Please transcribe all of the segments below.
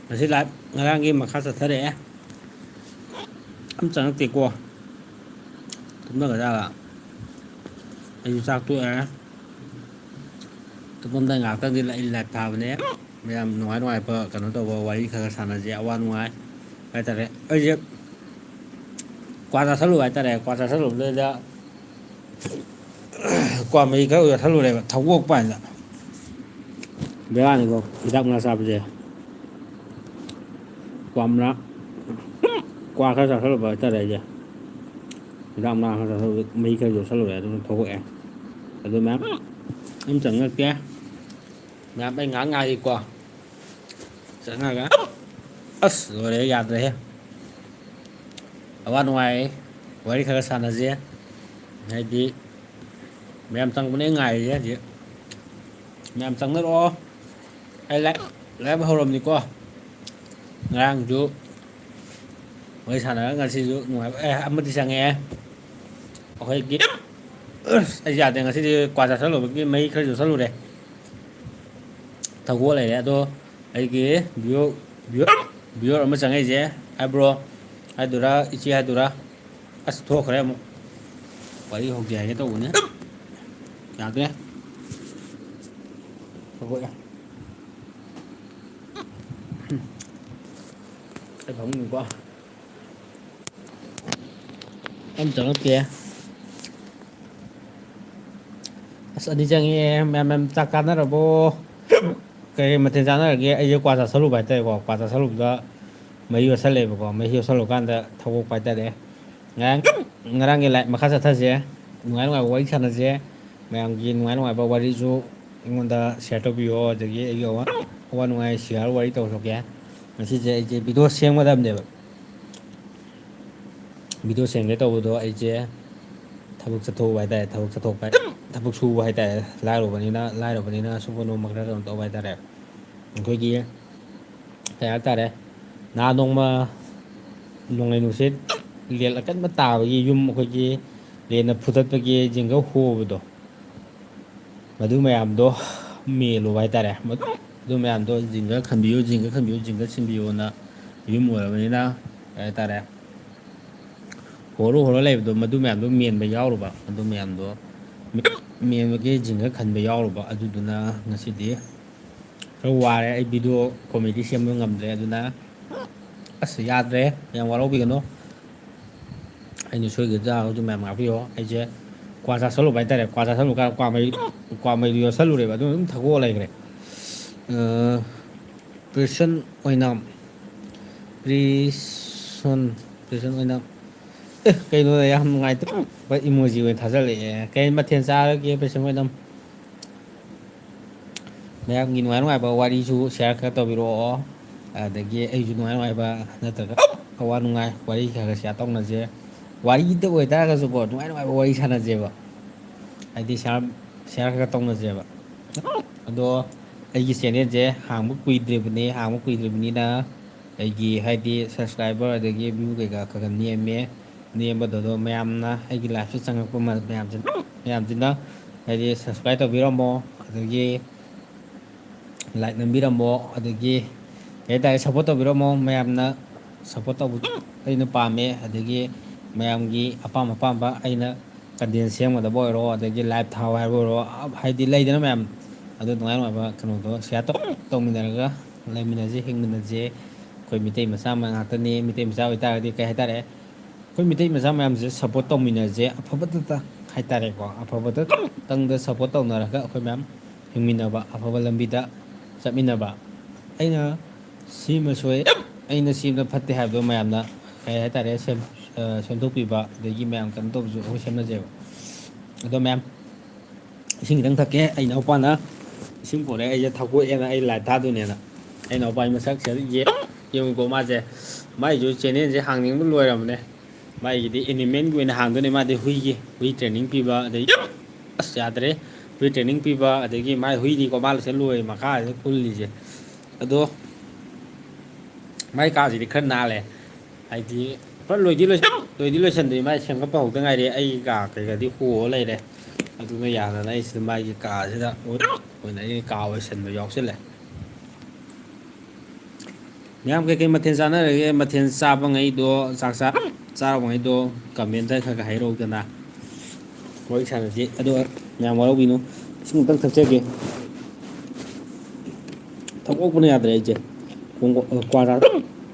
Masih live ngarangin makha sathare am changaktekko tumna ga ayu sak tu tumda ngak di la illa tabne mayam nuai pa kano to wari kha sana je awan nuai ai tare ai je kwa ta salu ai tare kwa ta salu le da kwa mai ka u salu le thawok pa na bea ni ko hidak na sa je kwamna qua kha sa salu ba tare je hidak na kha sa mai ka yo salu le du thawok adu ma am changak mẹ bay ngã ngay đi qua sẽ ngay cái rồi đấy gạt đấy ở bên ngoài với cái sàn là gì hay đi mẹ em tăng cái ngày gì vậy mẹ em tăng nó đó hay lấy bao lâu đi qua ngang chú với sàn ở ngay chú ngoài em mới đi sang nghe ok kia ai giờ thì ngay đi qua giờ rồi cái mấy cái giờ rồi đấy thằng này đó ai kia bio ở mấy cái gì ai bro ai đồ ra ichi ai đồ ra as thua khỏe không vậy học dài cái tàu nhé chào thế không vậy cái bóng mình qua em chọn cái kia đi chơi em ta cắn nó rồi bố cái mà thời gian là cái ai qua sắp bài tay qua sắp đó mấy yêu sắp lên có mấy yêu sắp lục ăn đó thâu bài tay đấy ngang cái lại mà khác thật gì ngoài quay sang gì mà anh nhìn ngoài bao quay chú người ta sẽ cho video thì cái yêu á ngoài sẽ quay tàu số kia mà chỉ cái video xem qua đâm được video xem cái tàu đó ai chứ thâu sẽ thâu bài tay thâu sẽ thâu bài thâu su bài tay lại rồi bên này nó số nó mặc ra rồi tàu bài tay đấy cái kia cái ta đấy na nông mà nông này nó sẽ liền là cách bắt tàu cái yum cái kia liền là phụ thuộc cái kia chính cái hồ đó mà đứa mày làm đó mì lúa vậy ta đấy mà đứa mày làm đó chính cái khăn biếu chính cái xin biếu na yum mùa là vậy na cái ta đấy hồ lúa này đó mà đứa mày làm đó miền bây giờ rồi bà đứa mày làm đó miền cái chính cái khăn bây giờ rồi bà đứa na ngay sĩ đi rồi qua đấy video comedy xem nó ngầm đấy đứa na sẽ ra đấy yang vào bị cái nó anh như chơi cái ra cho mẹ mặc video anh chứ qua ra số lục bài tay này qua ra số lục qua mấy video số lục này bạn cũng thằng cô này cái này prison oi nam prison oi nam cái này em ngày tức vậy emoji người thả ra lại cái mặt thiên sa kia prison oi nam mẹ nhìn ngoài bao qua đi chú share cái tàu video để cái ai chú ngoài ba nó tự qua ngoài qua đi cái sẽ tông là gì wari itu gue tak ke support, cuma wari sana aja pak. Jadi share ke tong aja pak. Aduh, aji channel aja, hang buk kui drip ni na, aji hadi subscriber ada aji view ke ni em betul mayam na, aji live tu sangat pemat mayam na, aji subscribe tu biram mo, ada aji like nam biram mo, ada aji kita support tu biram mo mayam na, support tu aji nu pame, ada aji mayamgi apam ba aina kadin semada boiro adagi live thaw haiboro haidi leidana mayam adu ngai ba kanu do sia to minaraga leminaje hingminaje koi mitei masa ma ngakani mitei masa oita di kai haitare koi mitei masa mayam je support to minaje afabata haitare ko afabata tangda support to naraga koi mayam hingminaba afaba lambida chapminaba aina sima soi aina simna phatte haibdo mayamna kai haitare xem thuốc ba để ghi mèo cần tôi dùng xem nó dẻo đó mèm xin đăng thật cái anh nào quan đó xin của đây anh thao của em là anh lại ta tôi nè anh nào bay mà sắc sẽ dễ nhưng của mà dễ mấy chú trên này sẽ hàng những lúc rồi này mấy cái element của hàng tôi này mà để huy training pi ba để sẽ đấy huy training pi ba để cái mấy huy đi có ba là sẽ lùi mà cả sẽ cool gì đó mấy cái gì thì khăn nào này anh thì phát lùi đi lùi sân thì mai xem các bảo cái ngày đấy ai cả cái đi khu ở đây tôi bây giờ là đây sẽ mai cái cả thế đó ôi nãy cào ở sân rồi giọt xíu này ꯃꯌꯥꯝ ꯀꯩꯀꯩ ꯃꯊꯦꯜ ꯆꯥꯅꯔꯒꯦ ꯃꯊꯦꯜ ꯆꯥꯕꯉꯩꯗꯣ ꯆꯥꯔꯕꯉꯩꯗꯣ comment ꯈꯔ ꯈꯔ ꯍꯥꯏꯔꯛꯎꯗꯅ ꯋꯥꯔꯤ ꯁꯥꯟꯅꯁꯤ ꯑꯗꯨꯒ ꯃꯌꯥꯝ ꯋꯥꯔꯧꯕꯤꯅꯨ ꯏꯁꯤꯡ ꯑꯃꯨꯛꯇꯪ ꯊꯛꯆꯒꯦ ꯊꯛꯗꯣꯛꯄꯅ ꯌꯥꯗ꯭ꯔꯦ ꯑꯩꯁꯦ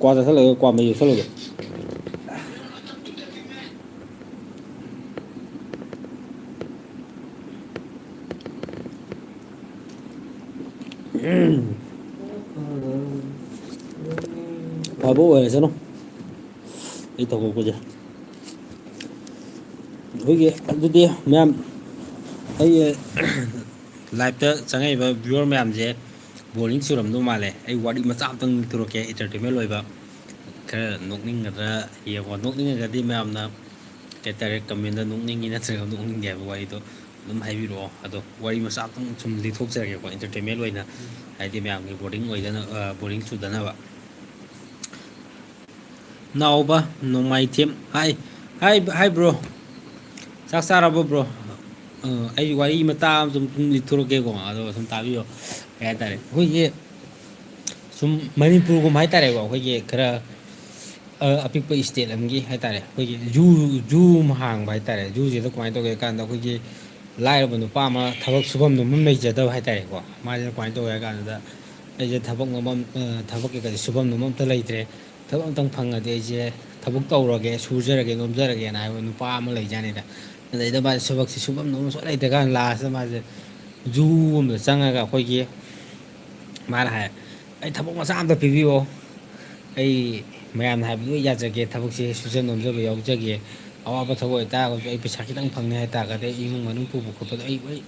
ꯀ꯭ꯋꯥ ꯆꯥꯁꯤꯜꯂꯒ ꯀ꯭ꯋꯥ ꯃꯍꯤ ꯌꯣꯠꯁꯤꯜꯂꯨꯕ ꯐꯕ ꯑꯣꯏꯔꯁꯅꯨ ꯑꯩ ꯊꯛꯗꯣꯛꯄꯁꯦ ꯑꯩꯈꯣꯏꯒꯤ ꯑꯗꯨꯗꯤ ꯃꯌꯥꯝ ꯑꯩ ꯂꯥꯏꯞꯇ ꯆꯪꯉꯛꯏꯕ ꯚꯤꯌꯨꯋꯔ ꯃꯌꯥꯝꯁꯦ ꯕꯣꯔꯤꯡ ꯆꯨꯔꯝꯗꯧ ꯃꯥꯜꯂꯦ ꯑꯩ ꯋꯥꯔꯤ ꯃꯆꯥ ꯑꯃꯇꯪ ꯂꯤꯊꯣꯔꯛꯀꯦ ꯑꯦꯟꯇꯔꯇꯦꯟꯃꯦꯟ ꯑꯣꯏꯕ ꯈꯔ ꯅꯣꯛꯅꯤꯡꯒꯗ꯭ꯔꯥ ꯌꯦꯡꯉꯣ ꯅꯣꯛꯅꯤꯡꯉꯒꯗꯤ ꯃꯌꯥꯝꯅ ꯀꯩ ꯍꯥꯏꯇꯥꯔꯦ ꯀꯃꯦꯟꯗ ꯅꯣꯛꯅꯤꯡꯉꯤ ꯅꯠꯇ꯭ꯔꯒ ꯅꯣꯛꯅꯤꯡꯗꯦ ꯍꯥꯏꯕ ꯋꯥꯔꯤꯗꯣ ꯑꯗꯨꯝ ꯍꯥꯏꯕꯤꯔꯛꯑꯣ ꯑꯗꯣ ꯋꯥꯔꯤ ꯃꯆꯥ ꯑꯃꯇꯪ ꯁꯨꯝ ꯂꯤꯊꯣꯛꯆꯔꯒꯦꯀꯣ ꯑꯦꯟꯇꯔꯇꯦꯟꯃꯦꯟ ꯑꯣꯏꯅ ꯍꯥꯏꯗꯤ ꯃꯌꯥꯝꯒꯤ ꯕꯣꯔꯗꯤꯡ ꯑꯣꯏꯗꯅ ꯕꯣꯔꯤꯡ ꯆꯨꯗꯅꯕ ꯅꯥꯎꯕ ꯅꯣꯡꯃꯥꯏꯊꯦꯝ ꯍꯥꯏ ꯕ꯭ꯔꯣ ꯆꯥꯛ ꯆꯥꯔꯕꯣ ꯕ꯭ꯔꯣ ꯑꯩ ꯋꯥꯔꯤ ꯃꯇꯥ ꯑꯃ ꯁꯨꯝ ꯂꯤꯊꯣꯔꯛꯀꯦꯀꯣ ꯑꯗꯣ ꯁꯨꯝ ꯇꯥꯕꯤꯌꯣ ꯀꯩ ꯍꯥꯏꯇꯥꯔꯦ ꯑꯩꯈꯣꯏꯒꯤ ꯁꯨꯝ ꯃꯅꯤꯄꯨꯔꯒꯨꯝꯕ ꯍꯥꯏꯇꯥꯔꯦꯀꯣ ꯑꯩꯈꯣꯏꯒꯤ ꯈꯔ ꯑꯄꯤꯛꯄ ꯏꯁꯇꯦꯠ ꯑꯃꯒꯤ ꯍꯥꯏꯇꯥꯔꯦ ꯑꯩꯈꯣꯏꯒꯤ ꯖꯨ ꯑꯃ ꯍꯥꯡꯕ ꯍꯥꯏꯇꯥꯔꯦ ꯖꯨꯁꯤꯗ ꯀꯃꯥꯏꯅ ꯇꯧꯒꯦ ꯍꯥꯏ ꯀꯥꯟꯗ ꯑꯩꯈꯣꯏꯒꯤ ꯂꯥꯏꯔꯕ ꯅꯨꯄꯥ ꯑꯃ ꯊꯕꯛ ꯁꯨꯐꯝꯗꯣ ꯑꯃ ꯂꯩꯖꯗꯕ ꯍꯥꯏꯇꯥꯔꯦꯀꯣ ꯃꯥꯁꯤꯅ ꯀꯃꯥꯏꯅ ꯇꯧꯒꯦ ꯍꯥꯏ ꯀꯥꯟꯗꯨꯗ ꯑꯩꯁꯦ ꯊꯕꯛ ꯅꯣꯝꯕꯝ ꯊꯕꯛ ꯀꯩꯀꯥꯁꯦ ꯁꯨꯐꯝꯗꯣꯝ ꯑꯝꯇ ꯂꯩꯇ꯭ꯔꯦ ꯊꯕꯛ ꯑꯝꯇꯪ ꯐꯪꯉꯗꯤ ꯑꯩꯁꯦ ꯊꯕꯛ ꯇꯧꯔꯒꯦ ꯁꯨꯖꯔꯒꯦ ꯅꯣꯝꯖꯔꯒꯦꯅ ꯍꯥꯏꯕ ꯅꯨꯄꯥ ꯑꯃ ꯂꯩꯖꯥꯅꯤꯗ ꯑꯗꯩꯗ ꯃꯥꯁꯦ ꯊꯕꯛꯁꯦ ꯁꯨꯐꯝ ꯅꯣꯝꯕꯝ ꯁꯨꯡꯂꯩ ꯂꯩꯇ꯭ꯔꯀꯥꯟꯗ ꯂꯥꯁꯇ ꯃꯥꯁꯦ ꯖꯨ ꯑꯃꯗ ꯆꯪꯉꯒ ꯑꯩꯈꯣꯏꯒꯤ ꯃꯥꯅ ꯍꯥꯏ ꯑꯩ ꯊꯕꯛ ꯃꯆꯥ ꯑꯃꯇ ꯄꯤꯕꯤꯌꯣ ꯑꯩ ꯃꯌꯥꯝꯅ ꯍꯥꯏꯕꯗꯨ ꯂꯣꯏ ꯌꯥꯖꯒꯦ ꯊꯕꯛꯁꯦ ꯁꯨꯖ ꯅꯣꯝꯖꯕ ꯌꯥꯎꯖꯒꯦ ꯑꯋꯥꯕ ꯊꯕꯛ ꯑꯣꯏꯇꯥꯔꯒꯁꯨ ꯑꯩ ꯄꯩꯁꯥ ꯈꯤꯇꯪ ꯐꯪꯅꯤ ꯍꯥꯏꯇꯥꯔꯒꯗꯤ ꯑꯩ ꯏꯃꯨꯡ ꯃꯅꯨꯡ ꯄꯨꯕ ꯈꯣꯠꯄꯗ ꯑꯩ ꯂꯣꯏ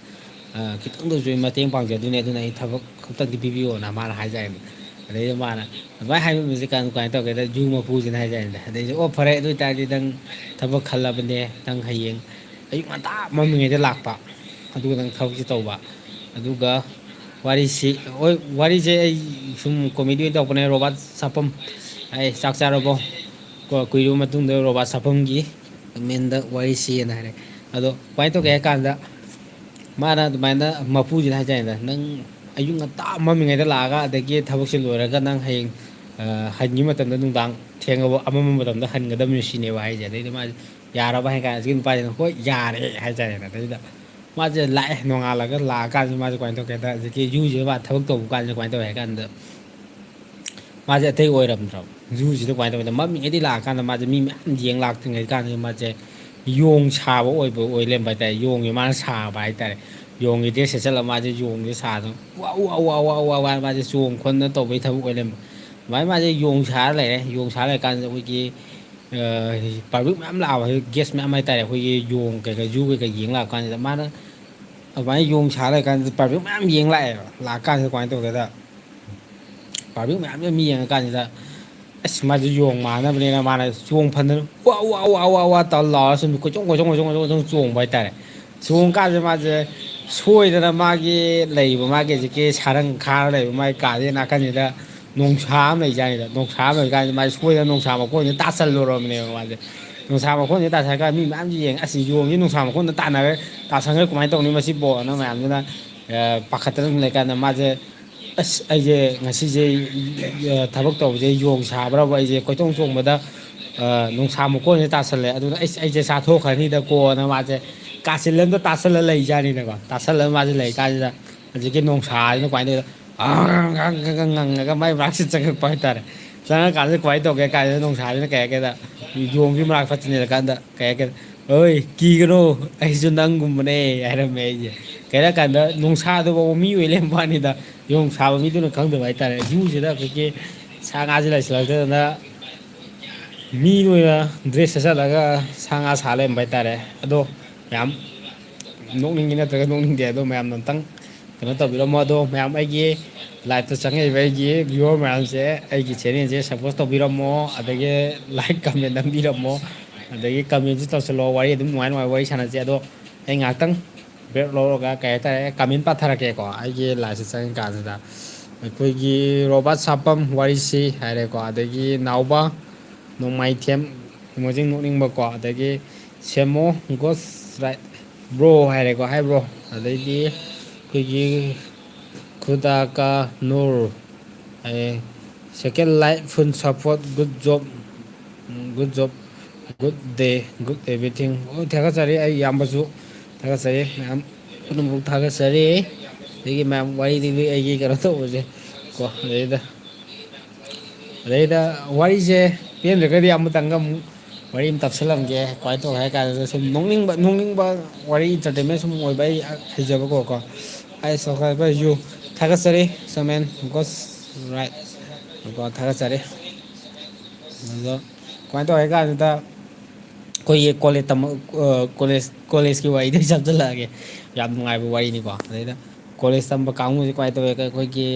ꯈꯤꯇꯪꯗꯁꯨ ꯑꯩ ꯃꯇꯦꯡ ꯄꯥꯡꯖꯗꯣꯏꯅꯦ ꯑꯗꯨꯅ ꯑꯩ ꯊꯕꯛ ꯈꯛꯇꯪꯗꯤ ꯄꯤꯕꯤꯌꯣꯅ ꯃꯥꯅ ꯍꯥꯏꯖꯔꯅꯦ ꯑꯗꯩꯗ ꯃꯥꯅ ꯑꯗꯨꯃꯥꯏꯅ ꯍꯥꯏꯕꯁꯤ ꯀꯃꯥꯏꯅ ꯇꯧꯒꯦꯗ ꯖꯨ ꯃꯄꯨꯁꯤꯅ ꯍꯥꯏꯖꯔꯅꯦ ꯑꯗꯩꯗꯤ ꯑꯣ ꯐꯔꯦ ꯑꯗꯨ ꯑꯣꯏꯇꯥꯔꯗꯤ ꯅꯪ ꯊꯕꯛ ꯈꯜꯂꯕꯅꯦ ꯅꯪ ꯍꯌꯦꯡ ꯑꯌꯨꯛ ꯉꯟꯇꯥ ꯃꯝꯃꯤꯉꯩꯗ ꯂꯥꯛꯄ ꯑꯗꯨꯒ ꯅꯪ ꯊꯕꯛꯁꯤ ꯇꯧꯕ ꯑꯗꯨꯒ ꯋꯥꯔꯤꯁꯤ ꯍꯣꯏ ꯋꯥꯔꯤꯁꯦ ꯑꯩ ꯁꯨꯝ ꯀꯣꯃꯦꯗꯤ ꯑꯣꯏꯅ ꯇꯧꯔꯛꯄꯅꯦ ꯔꯣꯕꯥꯔꯠ ꯁꯥꯄꯝ ꯑꯩ ꯆꯥꯛ ꯆꯥꯔꯕꯣ ꯀꯨꯏꯔꯕ ꯃꯇꯨꯡꯗ ꯔꯣꯕꯥꯔꯠ ꯁꯥꯄꯝꯒꯤ ꯃꯦꯟꯗ ꯋꯥꯔꯤꯁꯤꯑꯅ ꯍꯥꯏꯔꯦ ꯑꯗꯣ ꯀꯃꯥꯏꯅ ꯇꯧꯒꯦ ꯍꯥꯏ ꯀꯥꯟꯗ ꯃꯥꯅ ꯑꯗꯨꯃꯥꯏꯅ ꯃꯄꯨꯁꯤꯅ ꯍꯥꯏꯇꯥꯔꯦꯗ ꯅꯪ ꯑꯌꯨꯛ ꯉꯟꯇꯥ ꯃꯝꯃꯤꯉꯩꯗ ꯂꯥꯛꯑꯒ ꯑꯗꯒꯤ ꯊꯕꯛꯁꯦ ꯂꯣꯏꯔꯒ ꯅꯪ ꯍꯌꯦꯡ ꯍꯟꯈꯤꯕ ꯃꯇꯝꯗ ꯅꯨꯡꯗꯥꯡ ꯊꯦꯡꯉꯕ ꯑꯃꯝꯕ ꯃꯇꯝꯗ ꯍꯟꯒꯗꯕꯅꯤ ꯁꯤꯅꯦꯕ ꯍꯥꯏꯁꯦ ꯑꯗꯩꯗꯤ ꯃꯥꯁꯦ ꯌꯥꯔꯕ ꯍꯥꯏ ꯀꯥꯟꯗ ꯁꯤꯒꯤ ꯅꯨꯄꯥꯁꯤꯅ ꯍꯣꯏ ꯌꯥꯔꯦ ꯍꯥꯏꯇꯥꯔꯦꯅꯦ ꯑꯗꯩꯗ ꯃꯥꯁꯦ ꯂꯥꯛꯑꯦ ꯅꯣꯡꯉꯥꯜꯂꯒ ꯂꯥꯛꯑꯀꯥꯟꯁꯤꯗ ꯃꯥꯁꯦ ꯀꯃꯥꯏꯅ ꯇꯧꯒꯦꯗ ꯍꯧꯖꯤꯛꯀꯤ ꯖꯨꯁꯤꯗ ꯃꯥ ꯊꯕꯛ ꯇꯧꯕ ꯀꯥꯟꯁꯤꯗ ꯀꯃꯥꯏꯅ ꯇꯧꯋꯦ ꯍꯥꯏ ꯀꯥꯟꯗ ꯃꯥꯁꯦ ꯑꯇꯩ ꯑꯣꯏꯔꯝꯗ꯭ꯔꯕ ꯖꯨꯁꯤꯗ ꯀꯃꯥꯏꯅ ꯇꯧꯒꯦꯗ ꯃꯝꯃꯤꯉꯩꯗꯤ ꯂꯥꯛꯑꯀꯥꯟꯗ ꯃꯥꯁꯦ ꯃꯤ ꯃꯌꯥꯝ ꯌꯦꯡ ꯂꯥꯛꯇ꯭ꯔꯤꯉꯩ ꯀꯥꯟꯁꯤꯗ ꯃꯥꯁꯦ ꯌꯣꯡ ꯁꯥꯕ ꯑꯣꯏ ꯂꯩꯔꯝꯕ ꯍꯥꯏꯇꯥꯔꯦ ꯌꯣꯡꯁꯦ ꯃꯥꯅ ꯁꯥꯕ ꯍꯥꯏꯇꯥꯔꯦ ꯌꯣꯡꯒꯤ ꯗ꯭ꯔꯦꯁ ꯁꯦꯠꯆꯜꯂꯒ ꯃꯥꯁꯦ ꯌꯣꯡꯁꯦ ꯁꯥꯗꯅ ꯋꯥ ꯃꯥꯁꯦ ꯆꯣꯡ ꯈꯣꯠꯅ ꯇꯧꯕꯒꯤ ꯊꯕꯛ ꯑꯣꯏ ꯂꯩꯔꯝꯕ ꯑꯗꯨꯃꯥꯏꯅ ꯃꯥꯁꯦ ꯌꯣꯡ ꯁꯥꯔ ꯂꯩꯔꯦ ꯌꯣꯡ ꯁꯥꯔ ꯂꯩꯔꯀꯥꯟꯁꯤꯗ ꯑꯩꯈꯣꯏꯒꯤ ꯄꯥꯕ꯭ꯂꯤꯛ ꯃꯌꯥꯝ ꯂꯥꯛꯑꯕ ꯒꯦꯁ ꯃꯌꯥꯝ ꯍꯥꯏꯇꯥꯔꯦ ꯑꯩꯈꯣꯏꯒꯤ ꯌꯣꯡ ꯀꯩꯀꯥ ꯖꯨ ꯀꯩꯀꯥ ꯌꯦꯡ ꯂꯥꯛꯄ ꯀꯥꯟꯁꯤꯗ ꯃꯥꯅ ꯑꯗꯨꯃꯥꯏꯅ ꯌꯣꯡ ꯁꯥꯔ ꯂꯩꯔ ꯀꯥꯟꯁꯤꯗ ꯄꯥꯕ꯭ꯂꯤꯛ ꯃꯌꯥꯝ ꯌꯦꯡ ꯂꯥꯛꯑꯦꯕ ꯂꯥꯛꯀꯥꯟꯁꯤꯗ ꯀꯃꯥꯏꯅ ꯇꯧꯒꯦꯗ ꯄꯥꯕ꯭ꯂꯤꯛ ꯃꯌꯥꯝꯁꯤꯅ ꯃꯤ ꯌꯦꯡꯉꯀꯥꯟꯁꯤꯗ ꯑꯁ ꯃꯥꯁꯦ ꯌꯣꯡ ꯃꯥꯟꯅꯕꯅꯤꯅ ꯃꯥꯅ ꯆꯣꯡ ꯐꯟꯗꯅ ꯋꯥ ꯇꯧꯔ ꯂꯥꯎꯔ ꯁꯨꯝ ꯀꯣꯏꯆꯣꯡ ꯆꯣꯡꯕ ꯍꯥꯏꯇꯥꯔꯦ ꯆꯣꯡ ꯀꯥꯟꯁꯤꯗ ꯃꯥꯁꯦ ꯁꯣꯏꯗꯅ ꯃꯥꯒꯤ ꯂꯩꯔꯤꯕ ꯃꯥꯒꯤ ꯍꯧꯖꯤꯛꯀꯤ ꯁꯥꯔꯪ ꯈꯥꯔ ꯂꯩꯕ ꯃꯥꯒꯤ ꯀꯥꯁꯤꯒꯤ ꯅꯥꯀꯟꯁꯤꯗ ꯅꯣꯡꯁꯥ ꯑꯃ ꯂꯩꯖꯥꯠꯅꯤꯗ ꯅꯣꯡꯁꯥ ꯑꯃ ꯂꯩꯀꯥꯟꯗ ꯃꯥꯁꯦ ꯁꯣꯏꯗꯅ ꯅꯣꯡꯁꯥ ꯃꯈꯣꯟꯁꯤꯗ ꯇꯥꯁꯜꯂꯨꯔꯕꯅꯦꯕ ꯃꯥꯁꯦ ꯅꯨꯡꯁꯥ ꯃꯈꯣꯟꯁꯤꯗ ꯇꯥꯁꯜꯂꯀꯥꯟꯗ ꯃꯤ ꯃꯌꯥꯝꯁꯦ ꯌꯦꯡꯉꯦ ꯑꯁ ꯌꯣꯡꯁꯤ ꯅꯨꯡꯁꯥ ꯃꯈꯣꯟꯗ ꯇꯥꯁꯟꯈ꯭ꯔꯦ ꯀꯃꯥꯏꯅ ꯇꯧꯅꯤ ꯃꯁꯤꯕꯣꯅ ꯃꯌꯥꯝꯁꯤꯅ ꯄꯥꯈꯠꯇꯅ ꯂꯩꯀꯥꯟꯗ ꯃꯥꯁꯦ ꯑꯁ ꯑꯩꯁꯦ ꯉꯁꯤꯁꯦ ꯊꯕꯛ ꯇꯧꯕꯁꯦ ꯌꯣꯡ ꯁꯥꯕ꯭ꯔꯕ ꯑꯩꯁꯦ ꯀꯣꯏꯆꯣꯡ ꯆꯣꯡꯕꯗ ꯅꯨꯡꯁꯥ ꯃꯈꯣꯟꯁꯦ ꯇꯥꯁꯜꯂꯦ ꯑꯗꯨꯅ ꯑꯩꯁꯦ ꯆꯥꯊꯣꯛꯈ꯭ꯔꯅꯤꯗꯀꯣꯅ ꯃꯥꯁꯦ ꯀꯥꯆꯤꯜ ꯑꯃꯗ ꯇꯥꯁꯜꯂ ꯂꯩꯖꯥꯠꯅꯤꯅꯀꯣ ꯇꯥꯁꯜꯂꯒ ꯃꯥꯁꯦ ꯂꯩ ꯀꯥꯟꯁꯤꯗ ꯍꯧꯖꯤꯛꯀꯤ ꯅꯣꯡꯁꯥꯁꯤꯅ ꯀꯃꯥꯏꯅ ꯇꯧꯋꯤꯗ ꯉꯪꯉꯒ ꯃꯥꯏ ꯃꯅꯥꯛꯁꯤꯗ ꯆꯪꯉꯛꯄ ꯍꯥꯏꯇꯥꯔꯦ ꯆꯪꯉꯀꯥꯟꯁꯤꯗ ꯀꯃꯥꯏꯅ ꯇꯧꯒꯦ ꯀꯥꯟꯁꯤꯗ ꯅꯨꯡꯁꯥꯁꯤꯅ ꯀꯩ ꯍꯥꯏꯒꯦꯗ ꯌꯣꯡꯒꯤ ꯃꯅꯥꯛ ꯐꯠꯇꯅꯤꯔꯀꯥꯟꯗ ꯀꯩ ꯍꯥꯏꯒꯦꯗ ꯍꯣꯏ ꯀꯤꯒꯅꯨ ꯑꯩꯁꯨ ꯅꯪꯒꯨꯝꯕꯅꯦ ꯍꯥꯏꯔꯝꯃꯦ ꯑꯩꯁꯦ ꯀꯩ ꯍꯥꯏꯔ ꯀꯥꯟꯗ ꯅꯨꯡꯁꯥꯗꯨꯐꯥꯎꯕ ꯃꯤ ꯑꯣꯏ ꯂꯩꯔꯝꯕ ꯋꯥꯅꯤꯗ ꯌꯣꯡ ꯁꯥꯕ ꯃꯤꯗꯨꯅ ꯈꯪꯗꯕ ꯍꯥꯏꯇꯥꯔꯦ ꯖꯨꯁꯤꯗ ꯑꯩꯈꯣꯏꯒꯤ ꯁꯥ ꯉꯥꯁꯦ ꯂꯩꯁꯤꯜꯂꯛꯇꯗꯅ ꯃꯤ ꯑꯣꯏꯅ ꯗ꯭ꯔꯦꯁ ꯁꯦꯠꯆꯜꯂꯒ ꯁꯥ ꯉꯥ ꯁꯥ ꯂꯩꯔꯝꯕ ꯍꯥꯏꯇꯥꯔꯦ ꯑꯗꯣ ꯃꯌꯥꯝ ꯅꯣꯛꯅꯤꯡꯉꯤ ꯅꯠꯇ꯭ꯔꯒ ꯅꯣꯛꯅꯤꯡꯗꯦ ꯑꯗꯣ ꯃꯌꯥꯝꯅ ꯑꯝꯇꯪ ꯀꯩꯅꯣ ꯇꯧꯕꯤꯔꯝꯃꯣ ꯑꯗꯣ ꯃꯌꯥꯝ ꯑꯩꯒꯤ ꯂꯥꯏꯞꯇ ꯆꯪꯉꯛꯏꯕ ꯑꯩꯒꯤ ꯚꯤꯌꯨꯋꯔ ꯃꯌꯥꯝꯁꯦ ꯑꯩꯒꯤ ꯆꯦꯅꯦꯜꯁꯦ ꯁꯞꯄꯣꯔꯠ ꯇꯧꯕꯤꯔꯝꯃꯣ ꯑꯗꯒꯤ ꯂꯥꯏꯛ ꯀꯃꯦꯟ ꯅꯝꯕꯤꯔꯝꯃꯣ ꯑꯗꯒꯤ ꯀꯃꯦꯟꯁꯨ ꯇꯧꯁꯤꯜꯂꯣ ꯋꯥꯔꯤ ꯑꯗꯨꯝ ꯅꯨꯡꯉꯥꯏ ꯅꯨꯡꯉꯥꯏ ꯋꯥꯔꯤ ꯁꯥꯟꯅꯁꯦ ꯑꯗꯣ ꯑꯩ ꯉꯥꯏꯍꯥꯛꯇꯪ ꯕ꯭ꯔꯦꯛ ꯂꯧꯔꯒ ꯀꯩ ꯍꯥꯏꯇꯥꯔꯦ ꯀꯃꯦꯟ ꯄꯥꯊꯔꯛꯀꯦꯀꯣ ꯑꯩꯒꯤ ꯂꯥꯏꯐꯁꯦ ꯆꯪꯉꯀꯥꯟꯁꯤꯗ ꯑꯩꯈꯣꯏꯒꯤ ꯔꯣꯕꯥꯔꯠ ꯁꯥꯄꯝ ꯋꯥꯔꯤꯁꯤ ꯍꯥꯏꯔꯦꯀꯣ ꯑꯗꯒꯤ ꯅꯥꯎꯕ ꯅꯣꯡꯃꯥꯏꯊꯦꯝ ꯏꯃꯣꯖꯤꯡ ꯅꯣꯛꯅꯤꯡꯕꯀꯣ ꯑꯗꯒꯤ ꯁꯦꯃꯣ ꯒꯣꯁ ꯔꯥꯏꯠ ꯕ꯭ꯔꯣ ꯍꯥꯏꯔꯦꯀꯣ ꯍꯥꯏꯕ꯭ꯔꯣ ꯑꯗꯩꯗꯤ ꯑꯩꯈꯣꯏꯒꯤ ꯈꯨꯗꯥꯀꯥ Nur second light full support good job good job good day good everything ꯑꯣ ꯊꯥꯒꯠꯆꯔꯤ ꯑꯩ ꯏꯌꯥꯝꯕꯁꯨ ꯊꯥꯒꯠꯆꯔꯤ ꯃꯌꯥꯝ ꯄꯨꯝꯅꯃꯛ ꯊꯥꯒꯠꯆꯔꯤ ꯑꯗꯒꯤ ꯃꯌꯥꯝ ꯋꯥꯔꯤꯗꯤ ꯑꯩꯒꯤ ꯀꯩꯅꯣ ꯇꯧꯕꯁꯦ ꯀꯣ ꯑꯗꯩꯗ ꯋꯥꯔꯤꯁꯦ ꯄꯦꯟꯗ꯭ꯔꯒꯗꯤ ꯑꯃꯇꯪꯒ ꯑꯃꯨꯛ ꯋꯥꯔꯤ ꯑꯃ ꯇꯞꯁꯤꯜꯂꯝꯒꯦ ꯀꯃꯥꯏꯅ ꯇꯧꯒꯦ ꯍꯥꯏ ꯀꯥꯟꯗ ꯁꯨꯝ ꯅꯣꯛꯅꯤꯡꯕ ꯋꯥꯔꯤ ꯏꯟꯇꯔꯇꯦꯟꯃꯦꯟ ꯁꯨꯝ ꯑꯣꯏꯕ ꯑꯩ ꯍꯩꯖꯕꯀꯣ ꯑꯩ ꯁꯕꯁꯀ꯭ꯔꯥꯏꯕꯔꯁꯨ ꯊꯥꯒꯠꯆꯔꯤ ꯁꯃꯦꯟ ꯒꯣꯁ ꯔꯥꯏꯠ ꯀꯣ ꯊꯥꯒꯠꯆꯔꯤ ꯑꯗꯣ ꯀꯃꯥꯏꯅ ꯇꯧꯋꯦ ꯍꯥꯏ ꯀꯥꯟꯁꯤꯗ ꯑꯩꯈꯣꯏꯒꯤ ꯀꯣꯂꯦꯖꯀꯤ ꯋꯥꯔꯤꯗ ꯆꯞꯁꯤꯜꯂꯛꯑꯒꯦ ꯌꯥꯝ ꯅꯨꯡꯉꯥꯏꯕ ꯋꯥꯔꯤꯅꯤꯀꯣ ꯑꯗꯩꯗ ꯀꯣꯂꯦꯖ ꯇꯝꯕ ꯀꯥꯡꯕꯨꯁꯦ ꯀꯃꯥꯏꯅ ꯇꯧꯋꯦ ꯑꯩꯈꯣꯏꯒꯤ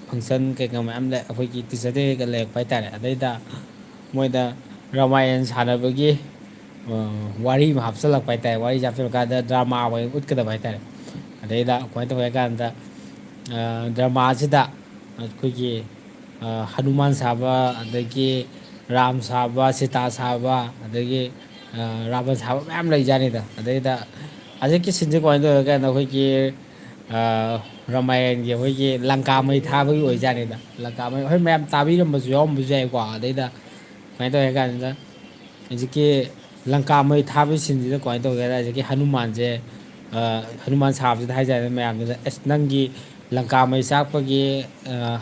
ꯐꯪꯁꯟ ꯀꯩꯀꯥ ꯃꯌꯥꯝ ꯂꯩ ꯑꯩꯈꯣꯏꯒꯤ ꯇꯤꯆꯔ ꯗꯦ ꯀꯩꯀꯥ ꯂꯩꯔꯛꯄ ꯍꯥꯏꯇꯥꯔꯦ ꯑꯗꯩꯗ ꯃꯣꯏꯗ ꯔꯥꯃꯥꯌꯟ ꯁꯥꯟꯅꯕꯒꯤ ꯋꯥꯔꯤ ꯑꯃ ꯍꯥꯞꯆꯤꯜꯂꯛꯄ ꯍꯥꯏꯇꯥꯔꯦ ꯋꯥꯔꯤꯁꯦ ꯍꯥꯞꯆꯤꯜꯂꯀꯥꯟꯗ ꯗ꯭ꯔꯃꯥ ꯑꯣꯏꯅ ꯎꯠꯀꯗꯕ ꯍꯥꯏꯇꯥꯔꯦ ꯑꯗꯩꯗ ꯀꯃꯥꯏꯅ ꯇꯧꯒꯦ ꯍꯥꯏ ꯀꯥꯟꯗ ꯗ꯭ꯔꯃꯥꯁꯤꯗ ꯑꯩꯈꯣꯏꯒꯤ ꯍꯅꯨꯃꯥꯟ ꯁꯥꯕ ꯑꯗꯒꯤ ꯔꯥꯝ ꯁꯥꯕ ꯁꯤꯇꯥ ꯁꯥꯕ ꯑꯗꯒꯤ ꯔꯥꯕꯟ ꯁꯥꯕ ꯃꯌꯥꯝ ꯂꯩꯖꯥꯠꯅꯤꯗ ꯑꯗꯩꯗ ꯍꯧꯖꯤꯛꯀꯤ ꯁꯤꯟꯁꯦ ꯀꯃꯥꯏꯅ ꯇꯧꯔ ꯀꯥꯟꯗ ꯑꯩꯈꯣꯏꯒꯤ ꯔꯥꯃꯥꯌꯟꯒꯤ ꯑꯩꯈꯣꯏꯒꯤ ꯂꯪꯀꯥ ꯃꯩ ꯊꯥꯕꯒꯤ ꯑꯣꯏꯖꯥꯠꯅꯤꯗ ꯂꯪꯀꯥ ꯃꯩ ꯍꯣꯏ ꯃꯌꯥꯝ ꯇꯥꯕꯤꯔꯝꯕꯁꯨ ꯌꯥꯎꯔꯝꯕꯁꯨ ꯌꯥꯏꯀꯣ ꯑꯗꯩꯗ ꯀꯃꯥꯏꯅ ꯇꯧꯋꯦ ꯍꯥꯏ ꯀꯥꯟꯁꯤꯗ ꯍꯧꯖꯤꯛꯀꯤ ꯂꯪꯀꯥ ꯃꯩ ꯊꯥꯕꯒꯤ ꯁꯤꯟꯁꯤꯗ ꯀꯃꯥꯏꯅ ꯇꯧꯒꯦ ꯍꯥꯏꯗ ꯍꯧꯖꯤꯛꯀꯤ ꯍꯅꯨꯃꯥꯟꯁꯦ ꯍꯅꯨꯃꯥꯟ ꯁꯥꯕꯁꯤꯗ ꯍꯥꯏꯇꯥꯔꯦ ꯃꯌꯥꯝꯗꯨꯗ ꯑꯁ ꯅꯪꯒꯤ ꯂꯪꯀꯥ ꯃꯩ ꯆꯥꯛꯄꯒꯤ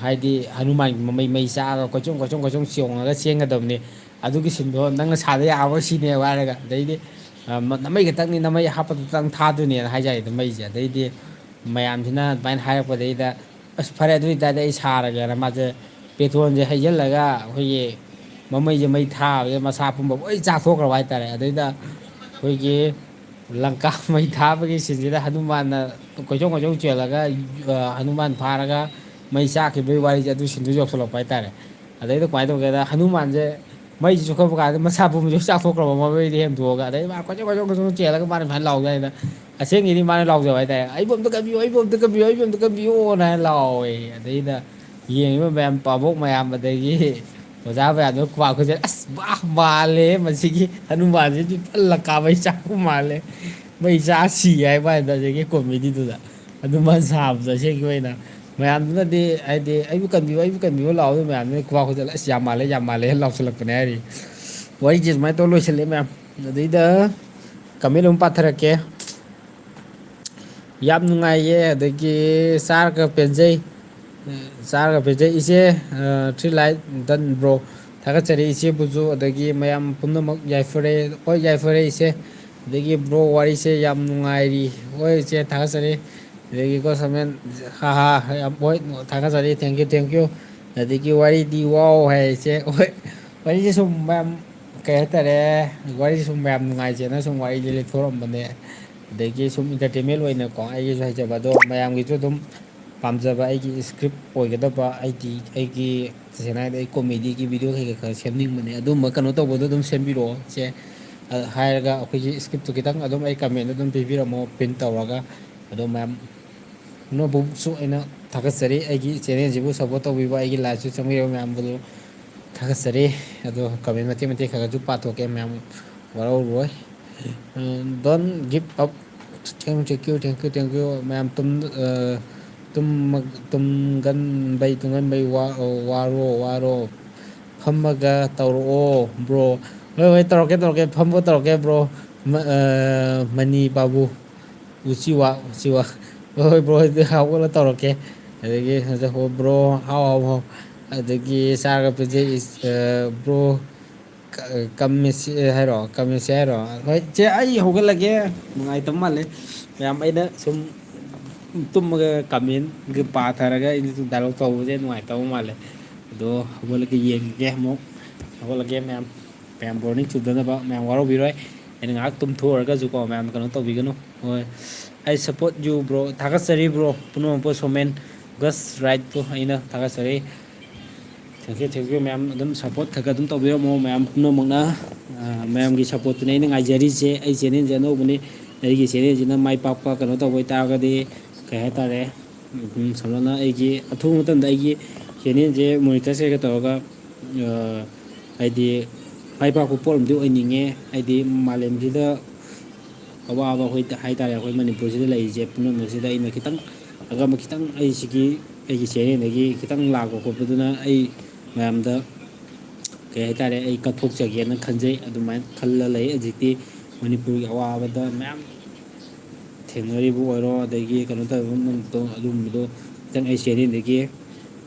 ꯍꯥꯏꯗꯤ ꯍꯅꯨꯃꯥꯟꯒꯤ ꯃꯃꯩ ꯆꯥꯛꯑꯒ ꯀꯣꯏꯆꯣꯡ ꯆꯣꯡꯉꯒ ꯆꯦꯟꯒꯗꯕꯅꯤ ꯑꯗꯨꯒꯤ ꯁꯤꯟꯗꯣ ꯅꯪꯅ ꯁꯥꯗ ꯌꯥꯕ꯭ꯔꯥ ꯁꯤꯅꯦꯕ ꯍꯥꯏꯔꯒ ꯑꯗꯩꯗꯤ ꯅꯃꯩ ꯈꯛꯇꯪꯅꯤ ꯅꯃꯩ ꯍꯥꯞꯄꯗꯨꯇꯪ ꯊꯥꯗꯣꯏꯅꯦꯅ ꯍꯥꯏꯖꯔꯦꯗ ꯃꯩꯁꯦ ꯑꯗꯩꯗꯤ ꯃꯌꯥꯝꯁꯤꯅ ꯑꯗꯨꯃꯥꯏꯅ ꯍꯥꯏꯔꯛꯄꯗꯩꯗ ꯑꯁ ꯐꯔꯦ ꯑꯗꯨ ꯑꯣꯏꯇꯥꯔꯗꯤ ꯑꯩ ꯁꯥꯔꯒꯦꯅ ꯃꯥꯁꯦ ꯄꯦꯇ꯭ꯔꯣꯜꯁꯦ ꯍꯩꯖꯤꯜꯂꯒ ꯑꯩꯈꯣꯏꯒꯤ ꯃꯃꯩꯁꯦ ꯃꯩ ꯊꯥꯕꯁꯦ ꯃꯁꯥ ꯄꯨꯝꯕ ꯂꯣꯏ ꯆꯥꯛꯊꯣꯛꯈ꯭ꯔꯕ ꯍꯥꯏꯇꯥꯔꯦ ꯑꯗꯩꯗ ꯑꯩꯈꯣꯏꯒꯤ ꯂꯪꯀꯥ ꯃꯩ ꯊꯥꯕꯒꯤ ꯁꯤꯟꯁꯤꯗ ꯍꯅꯨꯃꯥꯟꯅ ꯀꯣꯏꯆꯣꯡ ꯆꯦꯜꯂꯒ ꯍꯅꯨꯃꯥꯟ ꯐꯥꯔꯒ ꯃꯩ ꯆꯥꯛꯈꯤꯕꯒꯤ ꯋꯥꯔꯤꯁꯦ ꯑꯗꯨ ꯁꯤꯟꯗꯨ ꯌꯧꯁꯤꯜꯂꯛꯄ ꯍꯥꯏꯇꯥꯔꯦ ꯑꯗꯩꯗ ꯀꯃꯥꯏꯅ ꯇꯧꯒꯦꯗ ꯍꯅꯨꯃꯥꯟꯁꯦ ꯃꯩꯁꯤ ꯆꯨꯈꯠꯄ ꯀꯥꯟꯗ ꯃꯁꯥ ꯄꯨꯝꯕꯁꯨ ꯆꯥꯛꯊꯣꯛꯈ꯭ꯔꯕ ꯃꯃꯩꯗꯤ ꯍꯦꯟꯗꯣꯛꯑꯒ ꯑꯗꯩ ꯃꯥ ꯀꯣꯏꯆꯣꯡ ꯆꯦꯜꯂꯒ ꯃꯥꯅ ꯁꯨꯃꯥꯏꯅ ꯂꯥꯎꯖꯥꯠꯅꯤꯗ ꯑꯁꯦꯡꯀꯤꯗꯤ ꯃꯥꯅ ꯂꯥꯎꯖꯕ ꯍꯥꯏꯇꯥꯔꯦ ꯑꯩꯕꯨ ꯑꯝꯇ ꯀꯟꯕꯤꯌꯨ ꯑꯩꯕꯨ ꯑꯝꯇ ꯀꯟꯕꯤꯌꯨ ꯑꯩꯕꯨ ꯑꯝꯇ ꯀꯟꯕꯤꯌꯨꯅ ꯍꯥꯏꯅ ꯂꯥꯎꯋꯦ ꯑꯗꯩꯗ ꯌꯦꯡꯉꯤꯕ ꯃꯌꯥꯝ ꯄꯥꯕꯣꯛ ꯃꯌꯥꯝ ꯑꯗꯒꯤ ꯑꯣꯖꯥ ꯃꯌꯥꯝꯗꯨ ꯈꯨꯄꯥꯛ ꯈꯨꯖꯟ ꯑꯁ ꯃꯥꯜꯂꯦ ꯃꯁꯤꯒꯤ ꯍꯅꯨꯃꯥꯟꯁꯤꯗꯤ ꯂꯪꯀꯥ ꯃꯩ ꯆꯥꯛꯄ ꯃꯥꯜꯂꯦ ꯃꯩ ꯆꯥꯛꯑ ꯁꯤ ꯍꯥꯏꯕ ꯍꯥꯏꯗ ꯍꯧꯖꯤꯛꯀꯤ ꯀꯣꯃꯦꯗꯤꯗꯨꯗ ꯍꯅꯨꯃꯥꯟ ꯁꯥꯕꯗꯣ ꯑꯁꯦꯡꯀꯤ ꯑꯣꯏꯅ ꯃꯌꯥꯝꯗꯨꯅꯗꯤ ꯍꯥꯏꯗꯤ ꯑꯩꯕꯨ ꯀꯟꯕꯤꯌꯨ ꯂꯥꯎꯕꯗ ꯃꯌꯥꯝꯗꯨꯅ ꯈꯨꯕꯥꯛ ꯈꯨꯖꯜꯂ ꯑꯁ ꯌꯥꯝ ꯃꯥꯜꯂꯦ ꯂꯥꯎꯁꯤꯜꯂꯛꯄꯅꯦ ꯍꯥꯏꯔꯤ ꯋꯥꯔꯤꯁꯦ ꯁꯨꯃꯥꯏꯅ ꯇꯧꯔ ꯂꯣꯏꯁꯤꯜꯂꯦ ꯃꯌꯥꯝ ꯑꯗꯩꯗ ꯀꯃꯦꯟ ꯑꯃꯨꯛ ꯄꯥꯊꯔꯛꯀꯦ ꯌꯥꯝ ꯅꯨꯡꯉꯥꯏꯌꯦ ꯑꯗꯒꯤ ꯆꯥꯔꯒ ꯄꯦꯟꯖꯩ ꯏꯆꯦ ꯊ꯭ꯔꯤ ꯂꯥꯏꯠ ꯗꯟ ꯕ꯭ꯔꯣ ꯊꯥꯒꯠꯆꯔꯤ ꯏꯆꯦꯕꯨꯁꯨ ꯑꯗꯒꯤ ꯃꯌꯥꯝ ꯄꯨꯝꯅꯃꯛ ꯌꯥꯏꯐꯔꯦ ꯍꯣꯏ ꯌꯥꯏꯐꯔꯦ ꯏꯆꯦ ꯑꯗꯒꯤ ꯕ꯭ꯔꯣ ꯋꯥꯔꯤꯁꯦ ꯌꯥꯝ ꯅꯨꯡꯉꯥꯏꯔꯤ ꯍꯣꯏ ꯏꯆꯦ ꯊꯥꯒꯠꯆꯔꯤ ꯑꯗꯒꯤꯀꯣ ꯁꯃꯦꯟ ꯍꯥ ꯍꯥ ꯌꯥꯝ ꯍꯣꯏ ꯊꯥꯒꯠꯆꯔꯤ ꯊꯦꯡꯀ꯭ꯌꯨ ꯑꯗꯒꯤ ꯋꯥꯔꯤꯗꯤ ꯋꯥꯎ ꯍꯥꯏ ꯏꯆꯦ ꯍꯣꯏ ꯋꯥꯔꯤꯁꯦ ꯁꯨꯝ ꯃꯌꯥꯝ ꯀꯩ ꯍꯥꯏꯇꯥꯔꯦ ꯋꯥꯔꯤꯁꯦ ꯁꯨꯝ ꯃꯌꯥꯝ ꯅꯨꯡꯉꯥꯏꯖꯦꯅ ꯁꯨꯝ ꯋꯥꯔꯤꯁꯦ ꯂꯤꯊꯣꯔꯛꯑꯝꯕꯅꯦ ꯑꯗꯒꯤ ꯁꯨꯝ ꯏꯟꯇꯔꯇꯦꯟꯃꯦꯟ ꯑꯣꯏꯅꯀꯣ ꯑꯩꯒꯤꯁꯨ ꯍꯩꯖꯕ ꯑꯗꯣ ꯃꯌꯥꯝꯒꯤꯁꯨ ꯑꯗꯨꯝ ꯄꯥꯝꯖꯕ ꯑꯩꯒꯤ ꯏꯁꯀ꯭ꯔꯤꯞ ꯑꯣꯏꯒꯗꯕ ꯑꯩꯒꯤ ꯇꯁꯦꯡꯅ ꯍꯥꯏꯔꯗꯤ ꯑꯩ ꯀꯣꯃꯦꯗꯤꯒꯤ ꯚꯤꯗꯤꯑꯣ ꯀꯩꯀꯩ ꯈꯔ ꯁꯦꯝꯅꯤꯡꯕꯅꯦ ꯑꯗꯨꯝꯕ ꯀꯩꯅꯣ ꯇꯧꯕꯗꯣ ꯑꯗꯨꯝ ꯁꯦꯝꯕꯤꯔꯛꯑꯣ ꯏꯆꯦ ꯍꯥꯏꯔꯒ ꯑꯩꯈꯣꯏꯒꯤ ꯏꯁꯀ꯭ꯔꯤꯞꯇꯨ ꯈꯤꯇꯪ ꯑꯗꯨꯝ ꯑꯩ ꯀꯃꯦꯟꯗ ꯑꯗꯨꯝ ꯄꯤꯕꯤꯔꯝꯃꯣ ꯄ꯭ꯔꯤꯟ ꯇꯧꯔꯒ ꯑꯗꯣ ꯃꯌꯥꯝ ꯄꯨꯝꯅꯃꯛꯁꯨ ꯑꯩꯅ ꯊꯥꯒꯠꯆꯔꯤ ꯑꯩꯒꯤ ꯆꯦꯅꯦꯜꯁꯤꯕꯨ ꯁꯞꯄꯣꯔꯠ ꯇꯧꯕꯤꯕ ꯑꯩꯒꯤ ꯂꯥꯏꯐꯁꯨ ꯆꯪꯕꯤꯔꯕ ꯃꯌꯥꯝꯕꯨ ꯊꯥꯒꯠꯆꯔꯤ ꯑꯗꯣ ꯀꯃꯦꯟ ꯃꯇꯦꯛ ꯈꯔꯁꯨ ꯄꯥꯊꯣꯛꯀꯦ ꯃꯌꯥꯝ ꯋꯥꯔꯧꯔꯣꯏ ꯗꯣꯟ ꯒꯤꯞ ꯑꯞ ꯊꯦꯡꯀ꯭ꯌꯨ ꯃꯌꯥꯝ ꯇꯨꯡꯒꯟꯕꯩ ꯋꯥꯔꯣ ꯐꯝꯃꯒ ꯇꯧꯔꯛꯑꯣ ꯕ꯭ꯔꯣ ꯍꯣꯏ ꯇꯧꯔꯛꯀꯦ ꯐꯝꯃꯒ ꯇꯧꯔꯛꯀꯦ ꯕ꯭ꯔꯣ ꯃꯅꯤ ꯕꯥꯕꯨ ꯎꯆꯤꯋꯥ ꯍꯣꯏ ꯕ꯭ꯔꯣ ꯍꯧꯒꯠꯂ ꯇꯧꯔꯛꯀꯦ ꯑꯗꯒꯤ ꯕ꯭ꯔꯣ ꯍꯥꯎ ꯑꯗꯒꯤ ꯆꯥꯔꯒ ꯄꯤꯖꯩ ꯕ꯭ꯔꯣ ꯀꯝꯃꯦꯁꯤ ꯍꯥꯏꯔꯣ ꯍꯣꯏ ꯆꯦ ꯑꯩ ꯍꯧꯒꯠꯂꯒꯦ ꯅꯨꯡꯉꯥꯏꯇꯕ ꯃꯥꯜꯂꯦ ꯃꯌꯥꯝ ꯑꯩꯅ ꯁꯨꯝ ꯇꯨꯝꯃꯒ ꯀꯃꯦꯟꯒ ꯄꯥꯊꯔꯒ ꯑꯩꯅ ꯁꯨꯝ ꯗꯥꯏꯂꯣꯛ ꯇꯧꯕꯁꯦ ꯅꯨꯡꯉꯥꯏꯇꯕ ꯃꯥꯜꯂꯦ ꯑꯗꯣ ꯍꯧꯒꯠꯂꯒ ꯌꯦꯡꯒꯤꯒꯦ ꯑꯃꯨꯛ ꯍꯧꯒꯠꯂꯒꯦ ꯃꯌꯥꯝ ꯕꯣꯔꯗꯤꯡ ꯆꯨꯗꯅꯕ ꯃꯌꯥꯝ ꯋꯥꯔꯧꯕꯤꯔꯣꯏ ꯑꯩꯅ ꯉꯥꯏꯍꯥꯛ ꯇꯨꯝꯊꯣꯛꯎꯔꯒꯁꯨꯀꯣ ꯃꯌꯥꯝ ꯀꯩꯅꯣ ꯇꯧꯕꯤꯒꯅꯨ ꯍꯣꯏ ꯑꯩ ꯁꯞꯄꯣꯔꯠ ꯌꯨ ꯕ꯭ꯔꯣ ꯊꯥꯒꯠꯆꯔꯤ ꯕ꯭ꯔꯣ ꯄꯨꯝꯅꯃꯛꯄꯨ ꯁꯣꯃꯦꯟ ꯒꯁ ꯔꯥꯏꯠꯄꯨ ꯑꯩꯅ ꯊꯥꯒꯠꯆꯔꯤ ꯊꯦꯡꯀ꯭ꯌꯨ ꯃꯌꯥꯝ ꯑꯗꯨꯝ ꯁꯞꯄꯣꯔꯠ ꯈꯔ ꯑꯗꯨꯝ ꯇꯧꯕꯤꯔꯝꯃꯣ ꯃꯌꯥꯝ ꯄꯨꯝꯅꯃꯛꯅ ꯃꯌꯥꯝꯒꯤ ꯁꯞꯄꯣꯔꯠꯇꯨꯅꯤ ꯑꯩꯅ ꯉꯥꯏꯖꯔꯤꯁꯦ ꯑꯩ ꯆꯦꯅꯦꯜꯁꯦ ꯑꯅꯧꯕꯅꯤ ꯑꯩꯒꯤ ꯆꯦꯅꯦꯜꯁꯤꯅ ꯃꯥꯏ ꯄꯥꯛꯄ ꯀꯩꯅꯣ ꯇꯧꯕ ꯑꯣꯏꯇꯥꯔꯒꯗꯤ ꯀꯩ ꯍꯥꯏꯇꯥꯔꯦ ꯁꯝꯂꯞꯅ ꯑꯩꯒꯤ ꯑꯊꯨꯕ ꯃꯇꯝꯗ ꯑꯩꯒꯤ ꯆꯦꯅꯦꯜꯁꯦ ꯃꯣꯅꯤꯇꯥꯏꯁ ꯀꯩꯀꯥ ꯇꯧꯔꯒ ꯍꯥꯏꯗꯤ ꯃꯥꯏ ꯄꯥꯛꯄ ꯄꯣꯠ ꯑꯃꯗꯤ ꯑꯣꯏꯅꯤꯡꯉꯦ ꯍꯥꯏꯗꯤ ꯃꯥꯂꯦꯝꯁꯤꯗ ꯑꯋꯥꯕ ꯑꯩꯈꯣꯏ ꯍꯥꯏꯇꯥꯔꯦ ꯑꯩꯈꯣꯏ ꯃꯅꯤꯄꯨꯔꯁꯤꯗ ꯂꯩꯔꯤꯁꯦ ꯄꯨꯝꯅꯃꯛꯁꯤꯗ ꯑꯩꯅ ꯈꯤꯇꯪ ꯑꯉꯝꯕ ꯈꯤꯇꯪ ꯑꯩꯒꯤ ꯆꯦꯅꯦꯜꯗꯒꯤ ꯈꯤꯇꯪ ꯂꯥꯛꯄ ꯈꯣꯠꯄꯗꯨꯅ ꯑꯩ ꯃꯌꯥꯝꯗ ꯀꯩ ꯍꯥꯏꯇꯥꯔꯦ ꯑꯩ ꯀꯠꯊꯣꯛꯆꯒꯦꯅ ꯈꯟꯖꯩ ꯑꯗꯨꯃꯥꯏꯅ ꯈꯜꯂ ꯂꯩ ꯍꯧꯖꯤꯛꯇꯤ ꯃꯅꯤꯄꯨꯔꯒꯤ ꯑꯋꯥꯕꯗ ꯃꯌꯥꯝ ꯊꯦꯡꯅꯔꯤꯕ ꯑꯣꯏꯔꯣ ꯑꯗꯒꯤ ꯀꯩꯅꯣ ꯇꯧꯕ ꯅꯨꯃꯤꯠꯇꯣ ꯑꯗꯨꯒꯨꯝꯕꯗꯣ ꯈꯤꯇꯪ ꯑꯩ ꯆꯦꯅꯦꯜꯗꯒꯤ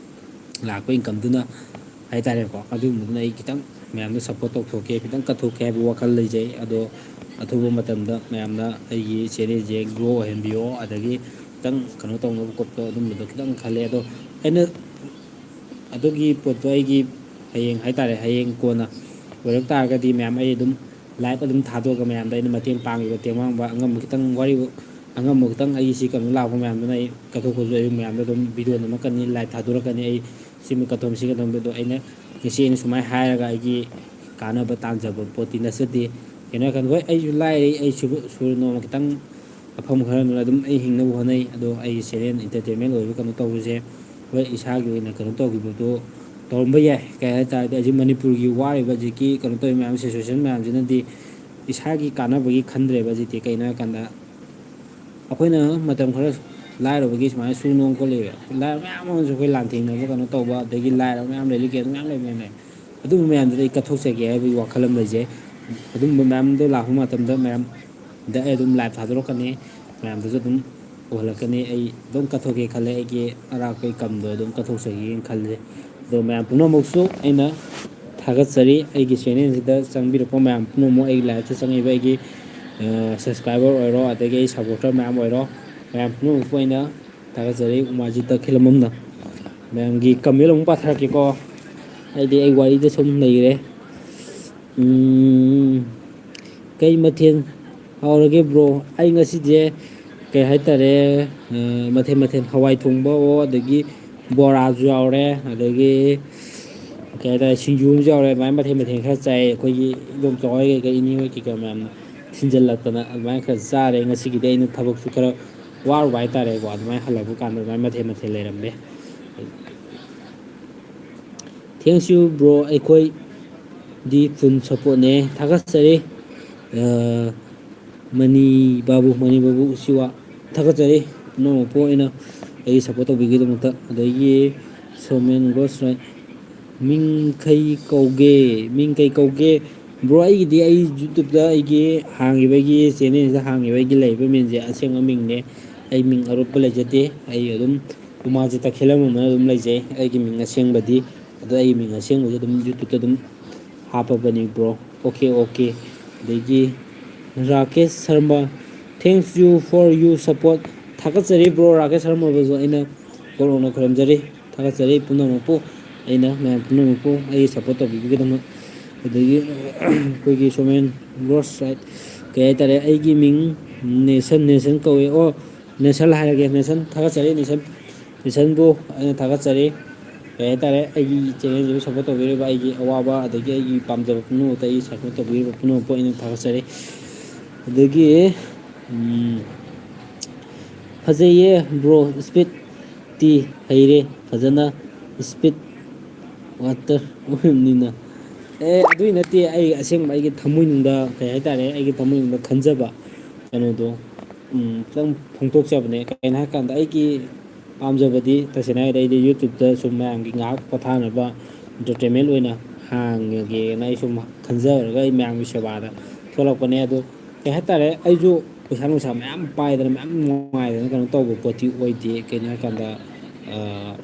ꯂꯥꯛꯄ ꯏꯟꯀꯝꯗꯨꯅ ꯍꯥꯏꯇꯥꯔꯦꯀꯣ ꯑꯗꯨꯒꯨꯝꯕꯗꯨꯅ ꯑꯩ ꯈꯤꯇꯪ ꯃꯌꯥꯝꯗ ꯁꯞꯄꯣꯔꯠ ꯇꯧꯊꯣꯛꯀꯦ ꯈꯤꯇꯪ ꯀꯠꯊꯣꯛꯀꯦ ꯍꯥꯏꯕ ꯋꯥꯈꯜ ꯂꯩꯖꯩ ꯑꯗꯣ ꯑꯊꯨꯕ ꯃꯇꯝꯗ ꯃꯌꯥꯝꯅ ꯑꯩꯒꯤ ꯆꯦꯅꯦꯜꯁꯦ ꯒ꯭ꯔꯣ ꯑꯣꯏꯍꯟꯕꯤꯌꯣ ꯑꯗꯒꯤ ꯈꯤꯇꯪ ꯀꯩꯅꯣ ꯇꯧꯅꯕ ꯈꯣꯠꯄ ꯑꯗꯨꯝꯕꯗꯣ ꯈꯤꯇꯪ ꯈꯜꯂꯦ ꯑꯗꯣ ꯑꯩꯅ ꯑꯗꯨꯒꯤ ꯄꯣꯠꯇꯣ ꯑꯩꯒꯤ ꯍꯌꯦꯡ ꯍꯥꯏꯇꯥꯔꯦ ꯍꯌꯦꯡ ꯀꯣꯟꯅ ꯑꯣꯏꯔꯛ ꯇꯥꯔꯒꯗꯤ ꯃꯌꯥꯝ ꯑꯩ ꯑꯗꯨꯝ ꯂꯥꯏꯚ ꯑꯗꯨꯝ ꯊꯥꯗꯣꯛꯑꯒ ꯃꯌꯥꯝꯗ ꯑꯩꯅ ꯃꯇꯦꯡ ꯄꯥꯡꯉꯤꯕ ꯇꯦꯡꯕꯥꯡꯕ ꯑꯉꯝꯕ ꯈꯤꯇꯪ ꯋꯥꯔꯤ ꯑꯉꯝꯕ ꯈꯤꯇꯪ ꯑꯩꯁꯤ ꯀꯩꯅꯣ ꯂꯥꯛꯄ ꯃꯌꯥꯝꯗꯨꯅ ꯑꯩ ꯀꯠꯊꯣꯛꯄꯁꯨ ꯑꯩ ꯃꯌꯥꯝꯗ ꯑꯗꯨꯝ ꯚꯤꯗꯤꯑꯣ ꯅꯝꯃꯛꯀꯅꯤ ꯂꯥꯏꯚ ꯊꯥꯗꯣꯔꯛꯀꯅꯤ ꯑꯩ ꯁꯤꯃ ꯀꯠꯊꯣꯝ ꯁꯤ ꯀꯠꯊꯣꯝꯕꯗꯣ ꯑꯩꯅ ꯉꯁꯤ ꯑꯩꯅ ꯁꯨꯃꯥꯏꯅ ꯍꯥꯏꯔꯒ ꯑꯩꯒꯤ ꯀꯥꯟꯅꯕ ꯇꯥꯟꯖꯕ ꯄꯣꯠꯇꯤ ꯅꯠꯆꯗꯦ ꯀꯩꯅꯣ ꯍꯥꯏꯔꯀꯥꯟꯗ ꯍꯣꯏ ꯑꯩꯁꯨ ꯂꯥꯏꯔꯤ ꯑꯩ ꯁꯨꯔ ꯅꯣꯝꯃ ꯈꯤꯇꯪ ꯑꯐꯪ ꯈꯔꯗꯨꯅ ꯑꯗꯨꯝ ꯑꯩ ꯍꯤꯡꯅꯕ ꯍꯣꯠꯅꯩ ꯑꯗꯣ ꯑꯩꯒꯤ ꯆꯦꯅꯦꯜ ꯏꯟꯇꯔꯇꯦꯟꯃꯦꯟ ꯑꯣꯏꯕ ꯀꯩꯅꯣ ꯇꯧꯕꯁꯦ ꯍꯣꯏ ꯏꯁꯥꯒꯤ ꯑꯣꯏꯅ ꯀꯩꯅꯣ ꯇꯧꯈꯤꯕꯗꯣ ꯇꯧꯔꯝꯕ ꯌꯥꯏ ꯀꯩ ꯍꯥꯏꯇꯥꯥꯔꯗꯤ ꯍꯧꯖꯤꯛ ꯃꯅꯤꯄꯨꯔꯒꯤ ꯋꯥꯔꯤꯕ ꯍꯧꯖꯤꯛꯀꯤ ꯀꯩꯅꯣ ꯇꯧꯔꯤꯕ ꯃꯌꯥꯝ ꯁꯤꯆꯨꯋꯦꯁꯟ ꯃꯌꯥꯝꯁꯤꯅꯗꯤ ꯏꯁꯥꯒꯤ ꯀꯥꯟꯅꯕꯒꯤ ꯈꯟꯗ꯭ꯔꯦꯕ ꯍꯧꯖꯤꯛꯇꯤ ꯀꯩꯅꯣ ꯍꯥꯏꯔꯀꯥꯟꯗ ꯑꯩꯈꯣꯏꯅ ꯃꯇꯝ ꯈꯔ ꯂꯥꯏꯔꯕꯒꯤ ꯁꯨꯃꯥꯏꯅ ꯁꯨ ꯅꯣꯝ ꯈꯣꯠꯂꯛꯑꯦꯕ ꯂꯥꯏꯔꯕ ꯃꯌꯥꯝ ꯑꯃꯁꯨ ꯑꯩꯈꯣꯏ ꯂꯥꯟꯊꯦꯡꯅꯕ ꯀꯩꯅꯣ ꯇꯧꯕ ꯑꯗꯒꯤ ꯂꯥꯏꯔꯕ ꯃꯌꯥꯝ ꯂꯩꯔꯤ ꯀꯩꯅꯣ ꯃꯌꯥꯝ ꯂꯩꯕꯅꯤꯅꯦ ꯑꯗꯨꯝꯕ ꯃꯌꯥꯝꯗꯨꯗ ꯑꯩ ꯀꯠꯊꯣꯛꯆꯒꯦ ꯍꯥꯏꯕꯒꯤ ꯋꯥꯈꯜ ꯑꯃ ꯂꯩꯖꯩ ꯑꯗꯨꯝꯕ ꯃꯌꯥꯝꯗꯣ ꯂꯥꯛꯄ ꯃꯇꯝꯗ ꯃꯌꯥꯝꯗ ꯑꯩ ꯑꯗꯨꯝ ꯂꯥꯏꯚ ꯊꯥꯗꯣꯔꯛꯀꯅꯤ ꯃꯌꯥꯝꯗꯁꯨ ꯑꯗꯨꯝ ꯎꯍꯜꯂꯛꯀꯅꯤ ꯑꯩ ꯑꯗꯨꯝ ꯀꯠꯊꯣꯛꯀꯦ ꯈꯜꯂꯦ ꯑꯩꯒꯤ ꯑꯔꯥꯛꯄ ꯏꯟꯀꯝꯗꯣ ꯑꯗꯨꯝ ꯀꯠꯊꯣꯛꯆꯒꯦꯅ ꯈꯜꯂꯦ ꯑꯗꯣ ꯃꯌꯥꯝ ꯄꯨꯝꯅꯃꯛꯁꯨ ꯑꯩꯅ ꯊꯥꯒꯠꯆꯔꯤ ꯑꯩꯒꯤ ꯆꯦꯅꯦꯜꯁꯤꯗ ꯆꯪꯕꯤꯔꯛꯄ ꯃꯌꯥꯝ ꯄꯨꯝꯅꯃꯛ ꯑꯩꯒꯤ ꯂꯥꯏꯐꯇ ꯆꯪꯉꯤꯕ ꯑꯩꯒꯤ ꯁꯕꯁꯀ꯭ꯔꯥꯏꯕꯔ ꯑꯣꯏꯔꯣ ꯑꯗꯒꯤ ꯑꯩ ꯁꯞꯄꯣꯔꯇꯔ ꯃꯌꯥꯝ ꯑꯣꯏꯔꯣ ꯃꯌꯥꯝ ꯄꯨꯝꯅꯃꯛꯄꯨ ꯑꯩꯅ ꯊꯥꯒꯠꯆꯔꯤ ꯎꯃꯥꯖꯤꯠ ꯈꯤꯂꯝꯕꯝꯅ ꯃꯌꯥꯝꯒꯤ ꯀꯃꯦꯟ ꯑꯃꯨꯛ ꯄꯥꯊꯔꯛꯀꯦꯀꯣ ꯍꯥꯏꯗꯤ ꯑꯩ ꯋꯥꯔꯤꯗ ꯁꯨꯝ ꯂꯩꯔꯦ ꯀꯩ ꯃꯊꯦꯜ ꯍꯥꯎꯔꯒꯦ ꯕ꯭ꯔꯣ ꯑꯩ ꯉꯁꯤꯁꯦ ꯀꯩ ꯍꯥꯏꯇꯥꯔꯦ ꯃꯊꯦꯜ ꯃꯊꯦꯜ ꯍꯋꯥꯏ ꯊꯣꯡꯕꯋꯣ ꯑꯗꯒꯤ ꯕꯣꯔꯥꯁꯨ ꯌꯥꯎꯔꯦ ꯑꯗꯒꯤ ꯀꯩ ꯍꯥꯏꯇꯥꯔꯦ ꯁꯤꯡꯖꯨ ꯑꯃꯁꯨ ꯌꯥꯎꯔꯦ ꯑꯗꯨꯃꯥꯏꯅ ꯃꯊꯦꯜ ꯃꯊꯦꯜ ꯈꯔ ꯆꯥꯏ ꯑꯩꯈꯣꯏꯒꯤ ꯏꯗꯣꯝꯆꯥ ꯍꯣꯏ ꯀꯩꯀ ꯏꯅꯦ ꯍꯣꯏ ꯀꯩꯀꯥ ꯃꯌꯥꯝꯅ ꯊꯤꯟꯖꯜꯂꯛꯇꯅ ꯑꯗꯨꯃꯥꯏꯅ ꯈꯔ ꯆꯥꯔꯦ ꯉꯁꯤꯒꯤꯗꯤ ꯑꯩꯅ ꯊꯕꯛꯁꯨ ꯈꯔ ꯋꯥꯔꯨꯕ ꯍꯥꯏꯇꯥꯔꯦꯀꯣ ꯑꯗꯨꯃꯥꯏꯅ ꯍꯜꯂꯛꯄ ꯀꯥꯟꯗ ꯑꯗꯨꯃꯥꯏꯅ ꯃꯊꯦꯜ ꯃꯊꯦꯜ ꯂꯩꯔꯝꯃꯦ ꯊꯦꯡꯛꯁ ꯌꯨ ꯕ꯭ꯔꯣ ꯑꯩꯈꯣꯏꯗꯤ ꯐꯨꯜ ꯁꯞꯄꯣꯔꯠꯅꯦ ꯊꯥꯒꯠꯆꯔꯤ ꯃꯅꯤ ꯕꯥꯕꯨ ꯎꯁꯤꯋꯥ ꯊꯥꯒꯠꯆꯔꯤ ꯄꯨꯝꯅꯃꯛꯄꯨ ꯑꯩꯅ ꯑꯩꯒꯤ ꯁꯞꯄꯣꯔꯠ ꯇꯧꯕꯤꯒꯤꯗꯃꯛꯇ ꯑꯗꯒꯤ ꯁꯣꯃꯦꯟ ꯒꯣꯁ ꯔꯥꯏꯠ ꯃꯤꯡ ꯀꯩ ꯀꯧꯒꯦ ꯕ꯭ꯔꯣ ꯑꯩꯒꯤꯗꯤ ꯑꯩ ꯌꯨꯇꯨꯞꯇ ꯑꯩꯒꯤ ꯍꯥꯡꯉꯤꯕꯒꯤ ꯆꯦꯅꯦꯜꯁꯤꯗ ꯍꯥꯡꯉꯤꯕ ꯑꯩꯒꯤ ꯂꯩꯔꯤꯕ ꯃꯤꯡꯁꯦ ꯑꯁꯦꯡꯕ ꯃꯤꯡꯅꯦ ꯑꯩ ꯃꯤꯡ ꯑꯔꯨꯠꯄ ꯂꯩꯖꯗꯦ ꯑꯩ ꯑꯗꯨꯝ ꯎꯃꯥꯖꯤꯠ ꯇꯈꯦꯜꯂꯝꯕꯅ ꯑꯗꯨꯝ ꯂꯩꯖꯩ ꯑꯩꯒꯤ ꯃꯤꯡ ꯑꯁꯦꯡꯕꯗꯤ ꯑꯗꯣ ꯑꯩꯒꯤ ꯃꯤꯡ ꯑꯁꯦꯡꯕꯁꯨ ꯑꯗꯨꯝ ꯌꯨꯇꯨꯞꯇ ꯑꯗꯨꯝ ꯍꯥꯞꯄꯕꯅꯤ ꯕ꯭ꯔꯣ ꯑꯣꯀꯦ ꯑꯗꯒꯤ Rakesh Sharma thanks you for you support ꯊꯥꯒꯠꯆꯔꯤ ꯕ꯭ꯔꯣ ꯔꯥꯀꯦꯁ ꯁꯔꯃꯕꯨꯁꯨ ꯑꯩꯅ ꯀꯣꯔꯣꯅ ꯈꯨꯔꯨꯝꯖꯔꯤ ꯊꯥꯒꯠꯆꯔꯤ ꯄꯨꯝꯅꯃꯛꯄꯨ ꯑꯩꯅ ꯃꯌꯥꯝ ꯄꯨꯝꯅꯃꯛꯄꯨ ꯑꯩꯒꯤ ꯁꯞꯄꯣꯔꯠ ꯇꯧꯕꯤꯕꯒꯤꯗꯃꯛ ꯑꯗꯒꯤ ꯑꯩꯈꯣꯏꯒꯤ ꯁꯣꯃꯦꯟ ꯒ꯭ꯔꯣꯁ ꯔꯥꯏꯠ ꯀꯩ ꯍꯥꯏꯇꯥꯔꯦ ꯑꯩꯒꯤ ꯃꯤꯡ ꯅꯦꯁꯟ ꯀꯧꯏ ꯑꯣ ꯅꯦꯁꯟ ꯍꯥꯏꯔꯒꯦ ꯅꯦꯁꯟ ꯊꯥꯒꯠꯆꯔꯤ ꯅꯦꯁꯟꯕꯨ ꯑꯩꯅ ꯊꯥꯒꯠꯆꯔꯤ ꯀꯩ ꯍꯥꯏꯇꯥꯔꯦ ꯑꯩꯒꯤ ꯆꯦꯅꯦꯜꯁꯤꯕꯨ ꯁꯞꯄꯣꯔꯠ ꯇꯧꯕꯤꯔꯤꯕ ꯑꯩꯒꯤ ꯑꯋꯥꯕ ꯑꯗꯒꯤ ꯑꯩꯒꯤ ꯄꯥꯝꯖꯕ ꯄꯨꯝꯅꯃꯛꯇ ꯑꯩ ꯁꯞꯄꯣꯔꯠ ꯇꯧꯕꯤꯔꯤꯕ ꯄꯨꯝꯅꯃꯛꯄꯨ ꯑꯩꯅ ꯊꯥꯒꯠꯆꯔꯤ ꯑꯗꯒꯤ ꯐꯖꯩꯌꯦ ꯕ꯭ꯔో ꯏꯁꯄꯤꯠꯇꯤ ꯍꯩꯔꯦ ꯐꯖꯅ ꯏꯁꯄꯤꯠ ꯋꯥꯇꯔ ꯑꯣꯏꯕꯅꯤꯅ ꯑꯗꯨꯏ ꯅꯠꯇꯦ ꯑꯩ ꯑꯁꯦꯡꯕ ꯑꯩꯒꯤ ꯊꯃꯣꯏꯅꯨꯡꯗ ꯀꯩ ꯍꯥꯏꯇꯥꯔꯦ ꯑꯩꯒꯤ ꯊꯃꯣꯏꯅꯨꯡꯗ ꯈꯟꯖꯕ ꯀꯩꯅꯣꯗꯣ ꯈꯤꯇꯪ ꯐꯣꯡꯗꯣꯛꯆꯕꯅꯦ ꯀꯩꯒꯤꯅꯣ ꯍꯥꯏꯔꯀꯥꯟꯗ ꯑꯩꯒꯤ ꯄꯥꯝꯖꯕꯗꯤ ꯇꯁꯦꯡꯅ ꯍꯥꯏꯔꯒꯗꯤ ꯑꯩꯗꯤ ꯌꯨꯇꯨꯞꯇ ꯁꯨꯝ ꯃꯌꯥꯝꯒꯤ ꯉꯥꯏꯍꯥꯛ ꯄꯣꯊꯥꯅꯕ ꯏꯟꯇꯔꯇꯦꯟꯃꯦꯟ ꯑꯣꯏꯅ ꯍꯥꯡꯉꯒꯦꯅ ꯑꯩ ꯁꯨꯝ ꯈꯟꯖꯔꯒ ꯑꯩ ꯃꯌꯥꯝꯒꯤ ꯁꯦꯕꯥꯗ ꯊꯣꯛꯂꯛꯄꯅꯦ ꯑꯗꯣ ꯀꯩ ꯍꯥꯏꯇꯥꯔꯦ ꯑꯩꯁꯨ ꯄꯩꯁꯥ ꯅꯨꯡꯁꯥ ꯃꯌꯥꯝ ꯄꯥꯏꯗꯅ ꯃꯌꯥꯝ ꯅꯨꯡꯉꯥꯏꯗꯅ ꯀꯩꯅꯣ ꯇꯧꯕ ꯄꯣꯠꯇꯤ ꯑꯣꯏꯗꯦ ꯀꯩꯅꯣ ꯍꯥꯏꯔꯀꯥꯟꯗ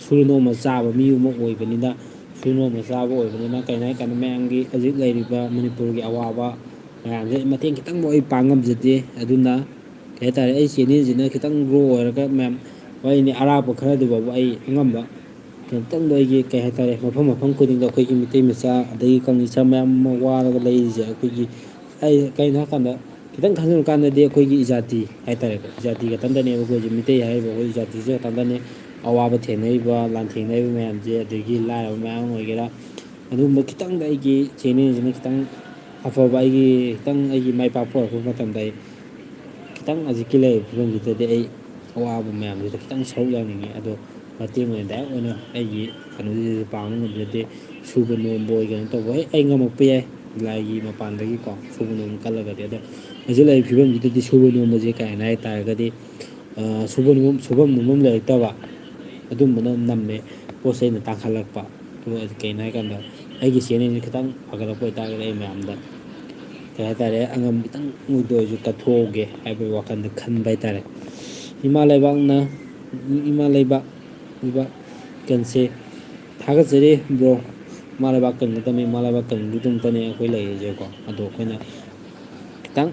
ꯁꯨꯔ ꯅꯣꯝꯃ ꯆꯥꯕ ꯃꯤ ꯑꯃ ꯑꯣꯏꯕꯅꯤꯅ ꯁꯨꯔ ꯅꯣꯝꯃ ꯆꯥꯕ ꯑꯣꯏꯕꯅꯤꯅ ꯀꯩꯅꯣ ꯍꯥꯏꯔꯀꯥꯟꯗ ꯃꯌꯥꯝꯒꯤ ꯍꯧꯖꯤꯛ ꯂꯩꯔꯤꯕ ꯃꯅꯤꯄꯨꯔꯒꯤ ꯑꯋꯥꯕ ꯃꯌꯥꯝꯁꯦ ꯃꯇꯦꯡ ꯈꯤꯇꯪꯕꯨ ꯑꯩ ꯄꯥꯡꯉꯝꯖꯗꯦ ꯑꯗꯨꯅ ꯀꯩ ꯍꯥꯏꯇꯥꯔꯦ ꯑꯩ ꯆꯦꯅꯦꯜꯁꯤꯅ ꯈꯤꯇꯪ ꯒ꯭ꯔꯣ ꯑꯣꯏꯔꯒ ꯃꯌꯥꯝ ꯍꯣꯏꯅꯦ ꯑꯔꯥꯞꯄ ꯈꯔꯗꯨꯐꯥꯎꯕ ꯑꯩ ꯑꯉꯝꯕ ꯈꯤꯇꯪꯗꯣ ꯑꯩꯒꯤ ꯀꯩ ꯍꯥꯏꯇꯥꯔꯦ ꯃꯐꯝ ꯃꯐꯝ ꯈꯨꯗꯤꯡꯗ ꯑꯩꯈꯣꯏꯒꯤ ꯃꯤꯇꯩ ꯃꯆꯥ ꯑꯗꯒꯤ ꯀꯪꯂꯩꯁꯥ ꯃꯌꯥꯝ ꯑꯃ ꯋꯥꯔꯒ ꯂꯩꯔꯤꯁꯦ ꯑꯩꯈꯣꯏꯒꯤ ꯑꯩ ꯀꯩꯅꯣ ꯍꯥꯏꯔꯀꯥꯟꯗ ꯈꯤꯇꯪ ꯈꯟꯖꯤꯟꯕ ꯀꯥꯟꯗꯗꯤ ꯑꯩꯈꯣꯏꯒꯤ ꯏꯖꯥꯇꯤ ꯍꯥꯏꯇꯥꯔꯦꯀꯣ ꯏꯖꯥꯇꯤ ꯈꯛꯇꯪꯗꯅꯦꯕ ꯑꯩꯈꯣꯏꯁꯦ ꯃꯤꯇꯩ ꯍꯥꯏꯔꯤꯕ ꯑꯩꯈꯣꯏ ꯏꯖꯥꯇꯤꯁꯦ ꯈꯛꯇꯪꯗꯅꯦ ꯑꯋꯥꯕ ꯊꯦꯡꯅꯔꯤꯕ ꯂꯥꯟꯊꯦꯡꯅꯔꯤꯕ ꯃꯌꯥꯝꯁꯦ ꯑꯗꯒꯤ ꯂꯥꯏꯔꯕ ꯃꯌꯥꯝ ꯑꯣꯏꯒꯦꯔꯥ ꯑꯗꯨꯒꯨꯝꯕ ꯈꯤꯇꯪꯗ ꯑꯩꯒꯤ ꯆꯦꯅꯦꯜꯁꯤꯅ ꯈꯤꯇꯪ ꯑꯐꯕ ꯑꯩꯒꯤ ꯈꯤꯇꯪ ꯑꯩꯒꯤ ꯃꯥꯏ ꯄꯥꯛꯄ ꯑꯣꯏꯔꯛꯄ ꯃꯇꯝꯗ ꯑꯩ ꯈꯤꯇꯪ ꯍꯧꯖꯤꯛꯀꯤ ꯂꯩꯔꯤꯕ ꯐꯤꯕꯝꯁꯤꯗꯗꯤ ꯑꯩ ꯑꯋꯥꯕ ꯃꯌꯥꯝꯁꯤꯗ ꯈꯤꯇꯪ ꯁꯔꯨꯛ ꯌꯥꯅꯤꯡꯉꯤ ꯑꯗꯣ ꯃꯇꯦꯡ ꯑꯣꯏꯅ ꯗꯥꯏꯔꯦꯛ ꯑꯣꯏꯅ ꯑꯩꯒꯤ ꯀꯩꯅꯣꯁꯤꯗꯗꯤ ꯄꯥꯡꯕ ꯉꯝꯖꯗꯦ ꯁꯨꯕ ꯅꯣꯝꯕ ꯑꯣꯏ ꯀꯩꯅꯣ ꯇꯧꯕ ꯍꯣꯏ ꯑꯩ ꯉꯝꯃꯛꯄ ꯌꯥꯏ ꯂꯥꯏꯒꯤ ꯃꯄꯥꯟꯗꯒꯤꯀꯣ ꯁꯨꯕ ꯅꯣꯝꯕ ꯀꯜꯂꯒꯗꯤ ꯑꯗꯣ ꯍꯧꯖꯤꯛ ꯂꯩꯔꯤꯕ ꯐꯤꯕꯝꯁꯤꯗꯗꯤ ꯁꯨꯕ ꯅꯣꯝꯕꯁꯦ ꯀꯩꯅꯣ ꯍꯥꯏꯇꯥꯔꯒꯗꯤ ꯁꯨꯐꯝ ꯅꯣꯝꯐꯝ ꯂꯩꯔꯛꯇꯕ ꯑꯗꯨꯝꯕꯅ ꯅꯝꯃꯦ ꯄꯣꯠ ꯆꯩꯩꯅ ꯇꯥꯡꯈꯠꯂꯛꯄ ꯀꯩꯅꯣ ꯍꯥꯏꯀꯥꯟꯗ ꯑꯩꯒꯤ ꯆꯦꯅꯦꯜꯁꯦ ꯈꯤꯇꯪ ꯐꯒꯠꯂꯛꯄ ꯑꯣꯏꯇꯥꯔꯒꯗꯤ ꯑꯩ ꯃꯌꯥꯝꯗ ꯀꯩ ꯍꯥꯏꯇꯥꯔꯦ ꯑꯉꯝ ꯈꯤꯇꯪ ꯃꯨꯛꯇ ꯑꯣꯏꯔꯁꯨ ꯀꯠꯊꯣꯛꯍꯧꯒꯦ ꯍꯥꯏꯕꯒꯤ ꯋꯥꯈꯜꯗ ꯈꯟꯕ ꯍꯥꯏꯇꯥꯔꯦ ꯏꯃꯥ ꯂꯩꯕꯥꯛ ꯀꯟꯁꯦ ꯊꯥꯒꯠꯆꯔꯤ ꯕ꯭ꯔꯣ ꯏꯃꯥ ꯂꯩꯕꯥꯛ ꯀꯟꯒꯗꯕꯅꯤ ꯏꯃꯥ ꯂꯩꯕꯥꯛ ꯀꯟꯒꯤꯗꯃꯛꯇꯅꯦ ꯑꯩꯈꯣꯏ ꯂꯩꯔꯤꯁꯦꯀꯣ ꯑꯗꯣ ꯑꯩꯈꯣꯏꯅ ꯈꯤꯇꯪ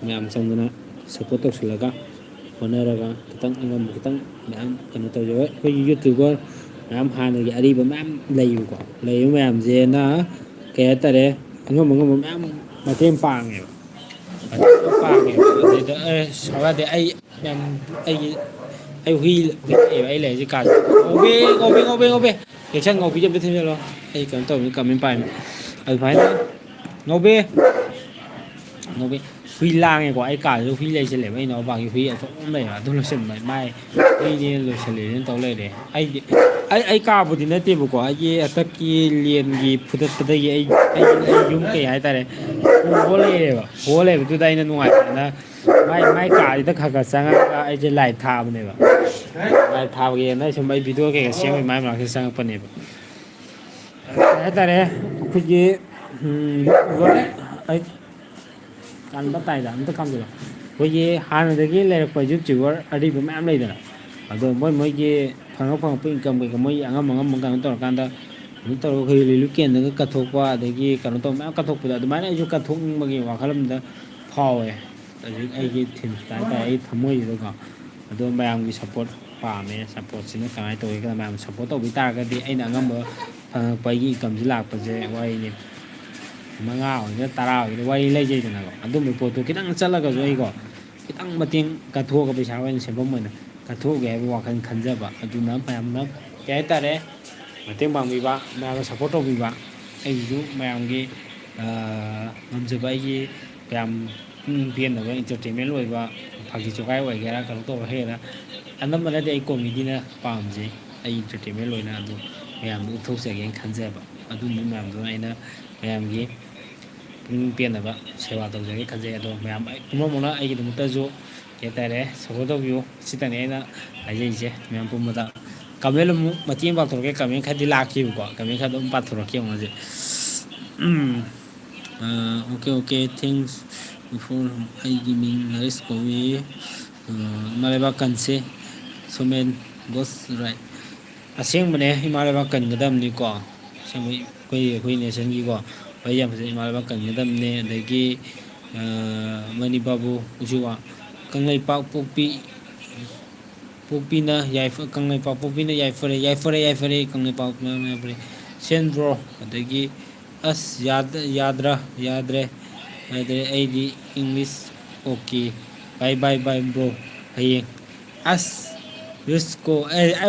ꯃꯌꯥꯝ ꯆꯪꯗꯅ ꯁꯞꯄꯣꯔꯠ ꯇꯧꯁꯤꯜꯂꯒ ꯍꯣꯠꯅꯔꯒ ꯈꯤꯇꯪ ꯑꯉꯝꯕ ꯈꯤꯇꯪ ꯃꯌꯥꯝ ꯀꯩꯅꯣ ꯇꯧꯖ ꯑꯩꯈꯣꯏꯒꯤ ꯌꯨꯇ꯭ꯌꯨꯕꯔ ꯃꯌꯥꯝ ꯍꯥꯟꯅꯒꯤ ꯑꯔꯤꯕ ꯃꯌꯥꯝ ꯂꯩꯌꯦꯕꯀꯣ ꯂꯩꯔꯤꯕ ꯃꯌꯥꯝꯁꯦꯅ ꯀꯩ ꯍꯥꯏꯇꯥꯔꯦ ꯑꯉꯝ ꯑꯉꯝꯕ ꯃꯌꯥꯝ ꯃꯇꯦꯡ ꯄꯥꯡꯉꯦꯕ ꯑꯗꯨꯗ ꯁꯥꯎ ꯌꯥꯗꯦ ꯑꯩ ꯌꯥꯝ ꯑꯩꯒꯤ ꯑꯩ ꯍꯨꯏꯑꯕ ꯑꯩ ꯂꯩꯔꯤꯁꯦ ꯀꯥꯁꯦ ꯉꯧꯕꯦ ꯌꯦꯛꯁꯪ ꯉꯧꯕꯤꯖꯦ ꯑꯝꯇ ꯊꯤꯟꯖꯜꯂꯣ ꯑꯩ ꯀꯩꯅꯣ ꯇꯧꯕꯅꯤ ꯀꯃꯦꯟ ꯄꯥꯏꯅꯤ ꯑꯗꯨꯃꯥꯏꯅ ꯉꯧꯕꯤ ꯍꯨꯏ ꯂꯥꯡꯉꯦꯀꯣ ꯑꯩ ꯀꯥꯗꯁꯨ ꯍꯨꯏ ꯂꯩꯁꯜꯂꯦꯕ ꯑꯩ ꯏꯅꯥꯎꯄꯥꯒꯤ ꯍꯨꯏ ꯑꯆꯧꯕ ꯑꯃ ꯂꯩꯕ ꯑꯗꯨ ꯂꯣꯏꯁꯤꯟꯕ ꯃꯥꯏ ꯍꯨꯏꯅꯦꯅ ꯂꯣꯏꯁꯤꯜꯂꯦꯅ ꯇꯧ ꯂꯩꯔꯦ ꯑꯩ ꯀꯥꯕꯨꯗꯤ ꯅꯠꯇꯦꯕꯀꯣ ꯑꯩꯒꯤ ꯍꯟꯗꯛꯀꯤ ꯂꯦꯟꯒꯤ ꯐꯨꯗꯠꯄꯗꯒꯤ ꯑꯩ ꯌꯨꯝ ꯀꯩ ꯍꯥꯏꯇꯥꯔꯦ ꯍꯣ ꯂꯩꯕꯗꯨꯗ ꯑꯩꯅ ꯅꯨꯡꯉꯥꯏꯇꯗꯅ ꯃꯥꯏ ꯀꯥꯁꯤꯗ ꯈꯔ ꯈꯔ ꯆꯪꯉꯒ ꯑꯩꯁꯦ ꯂꯥꯏꯠ ꯊꯥꯕꯅꯦꯕ ꯂꯥꯏꯠ ꯊꯥꯕꯒꯤꯅ ꯁꯨꯝ ꯑꯩ ꯚꯤꯗꯤꯑꯣ ꯀꯩꯀꯥ ꯁꯦꯝꯕꯒꯤ ꯃꯥꯏ ꯃꯅꯥꯛꯇ ꯆꯪꯉꯛꯄꯅꯦꯕ ꯀꯩ ꯍꯥꯏꯇꯥꯔꯦ ꯑꯩꯈꯣꯏꯒꯤ ꯑꯩ ꯀꯟꯕ ꯇꯥꯏꯗ ꯑꯝꯇ ꯈꯥꯝꯖꯤꯜꯂꯣ ꯑꯩꯈꯣꯏꯒꯤ ꯍꯥꯟꯅꯗꯒꯤ ꯂꯩꯔꯛꯄ ꯌꯨꯇ꯭ꯌꯨꯕꯔ ꯑꯔꯤꯕ ꯃꯌꯥꯝ ꯂꯩꯗꯅ ꯑꯗꯣ ꯃꯣꯏꯒꯤ ꯐꯪꯉꯛꯄ ꯏꯟꯀꯝ ꯀꯩꯀꯥ ꯃꯣꯏ ꯑꯉꯝ ꯀꯩꯅꯣ ꯇꯧꯔꯀꯥꯟꯗ ꯀꯩꯅꯣ ꯇꯧꯔꯒ ꯑꯩꯈꯣꯏ ꯔꯤꯂꯤꯐ ꯀꯦꯟꯗꯒ ꯀꯠꯊꯣꯛꯄ ꯑꯗꯒꯤ ꯀꯩꯅꯣ ꯇꯧꯕ ꯃꯌꯥꯝ ꯀꯠꯊꯣꯛꯄꯗ ꯑꯗꯨꯃꯥꯏꯅ ꯑꯩꯁꯨ ꯀꯠꯊꯣꯛꯅꯤꯡꯕꯒꯤ ꯋꯥꯈꯜ ꯑꯃꯗ ꯐꯥꯎꯋꯦ ꯍꯧꯖꯤꯛ ꯑꯩꯒꯤ ꯊꯤꯝꯁꯇ ꯍꯥꯏꯇꯥꯔꯦ ꯑꯩ ꯊꯝꯃꯣꯏꯁꯤꯗꯀꯣ ꯑꯗꯣ ꯃꯌꯥꯝꯒꯤ ꯁꯞꯄꯣꯔꯠ ꯄꯥꯝꯃꯦ ꯁꯞꯄꯣꯔꯠꯁꯤꯅ ꯀꯃꯥꯏꯅ ꯇꯧꯋꯤ ꯃꯌꯥꯝ ꯁꯞꯄꯣꯔꯠ ꯇꯧꯕꯤ ꯇꯥꯔꯒꯗꯤ ꯑꯩꯅ ꯑꯉꯝꯕ ꯐꯪꯉꯛꯄ ꯑꯩꯒꯤ ꯏꯟꯀꯝꯁꯦ ꯂꯥꯛꯄꯁꯦ ꯋꯥꯔꯤꯅꯤ 5 ꯑꯣꯏꯒꯦꯔꯥ 10 ꯑꯣꯏꯒꯦꯔꯥ ꯋꯥꯔꯤ ꯂꯩꯖꯩꯗꯅꯀꯣ ꯑꯗꯨꯝꯕꯒꯤ ꯄꯣꯠꯇꯨ ꯈꯤꯇꯪ ꯆꯠꯂꯒꯁꯨ ꯑꯩꯀꯣ ꯈꯤꯇꯪ ꯃꯇꯦꯡ ꯀꯠꯊꯣꯛꯑꯒ ꯄꯩꯁꯥ ꯑꯣꯏꯅ ꯁꯦꯟꯐꯝ ꯑꯣꯏꯅ ꯀꯠꯊꯣꯛꯑꯒꯦ ꯍꯥꯏꯕ ꯋꯥꯈꯜ ꯈꯟꯖꯕ ꯑꯗꯨꯅ ꯃꯌꯥꯝꯅ ꯀꯩ ꯍꯥꯏꯇꯥꯔꯦ ꯃꯇꯦꯡ ꯄꯥꯡꯕꯤꯕ ꯃꯌꯥꯝꯅ ꯁꯞꯄꯣꯔꯠ ꯇꯧꯕꯤꯕ ꯑꯩꯒꯤꯁꯨ ꯃꯌꯥꯝꯒꯤ ꯉꯝꯖꯕ ꯑꯩꯒꯤ ꯌꯥꯝ ꯄꯨꯛꯅꯤꯡ ꯄꯦꯟꯅꯕ ꯏꯟꯇꯔꯇꯦꯟꯃꯦꯟ ꯑꯣꯏꯕ ꯐꯥꯒꯤ ꯖꯣꯒꯥꯏ ꯑꯣꯏꯒꯦꯔꯥ ꯀꯩꯅꯣ ꯇꯧꯕ ꯍꯦꯟꯅ ꯑꯅꯝꯕꯅꯗꯤ ꯑꯩ ꯀꯣꯃꯦꯗꯤꯅ ꯄꯥꯝꯖꯩ ꯑꯩ ꯏꯟꯇꯔꯇꯦꯟꯃꯦꯟ ꯑꯣꯏꯅ ꯑꯗꯨ ꯃꯌꯥꯝꯗ ꯎꯠꯊꯣꯛꯆꯒꯦꯅ ꯈꯟꯖꯕ ꯑꯗꯨꯝꯕ ꯃꯌꯥꯝꯗꯨꯅ ꯑꯩꯅ ꯃꯌꯥꯝꯒꯤ ꯄꯨꯛꯅꯤꯡ ꯄꯦꯟꯅꯕ ꯁꯦꯕꯥ ꯇꯧꯖꯒꯦ ꯈꯟꯖꯩ ꯑꯗꯣ ꯃꯌꯥꯝ ꯄꯨꯝꯅꯃꯛꯅ ꯑꯩꯒꯤꯗꯃꯛꯇꯁꯨ ꯀꯩ ꯍꯥꯏꯇꯥꯔꯦ ꯁꯞꯄꯣꯔꯠ ꯇꯧꯕꯤꯌꯨ ꯁꯤꯇꯅꯤ ꯑꯩꯅ ꯍꯥꯏꯖꯔꯤꯁꯦ ꯃꯌꯥꯝ ꯄꯨꯝꯕꯗ ꯀꯃꯦꯟ ꯑꯃꯨꯛ ꯃꯇꯦꯡ ꯄꯥꯡꯊꯣꯔꯛꯀꯦ ꯀꯃꯦꯟ ꯈꯔꯗꯤ ꯂꯥꯛꯈꯤꯕꯀꯣ ꯀꯃꯦꯟ ꯈꯔ ꯑꯗꯨꯝ ꯄꯥꯊꯣꯔꯛꯀꯦ ꯌꯦꯡꯉꯣ ꯍꯧꯖꯤꯛ ꯑꯣꯀꯦ ꯊꯦꯡꯁ ꯕꯤꯐꯣꯔ ꯑꯩꯒꯤ ꯃꯤꯡ ꯅꯔꯦꯁ ꯀꯧꯏ ꯏꯃꯥ ꯂꯩꯕꯥꯛ ꯀꯟꯁꯦ ꯁꯣꯃꯦꯟ ꯒꯣꯁ ꯔꯥꯏꯠ ꯑꯁꯦꯡꯕꯅꯦ ꯏꯃꯥ ꯂꯩꯕꯥꯛ ꯀꯟꯒꯗꯕꯅꯤꯀꯣ ꯑꯁꯦꯡꯕ ꯑꯩꯈꯣꯏ ꯅꯦꯁꯟꯒꯤꯀꯣ ꯋꯥꯔꯤ ꯌꯥꯝ ꯐꯖꯩ ꯏꯃꯥ ꯂꯩꯕꯥꯛ ꯀꯟꯒꯗꯕꯅꯦ ꯑꯗꯒꯤ ꯃꯅꯤ ꯕꯥꯕꯨ ꯎꯆꯨꯋꯥ ꯀꯪꯂꯩꯄꯥꯛ ꯀꯪꯂꯩꯄꯥꯛ ꯄꯣꯛꯄꯤꯅ ꯌꯥꯏꯐꯔꯦ ꯀꯪꯂꯩꯄꯥꯛ ꯌꯥꯏꯐꯔꯦ ꯁꯦꯟꯗ꯭ꯔꯣ ꯑꯗꯒꯤ ꯑꯁ ꯌꯥꯗ꯭ꯔꯦ ꯑꯩꯗꯤ ꯏꯪꯂꯤꯁ ꯑꯣꯀꯦ ꯕꯥꯏ ꯕ꯭ꯔꯣ ꯍꯌꯦꯡ ꯑꯁ ꯔꯤꯁꯀꯣ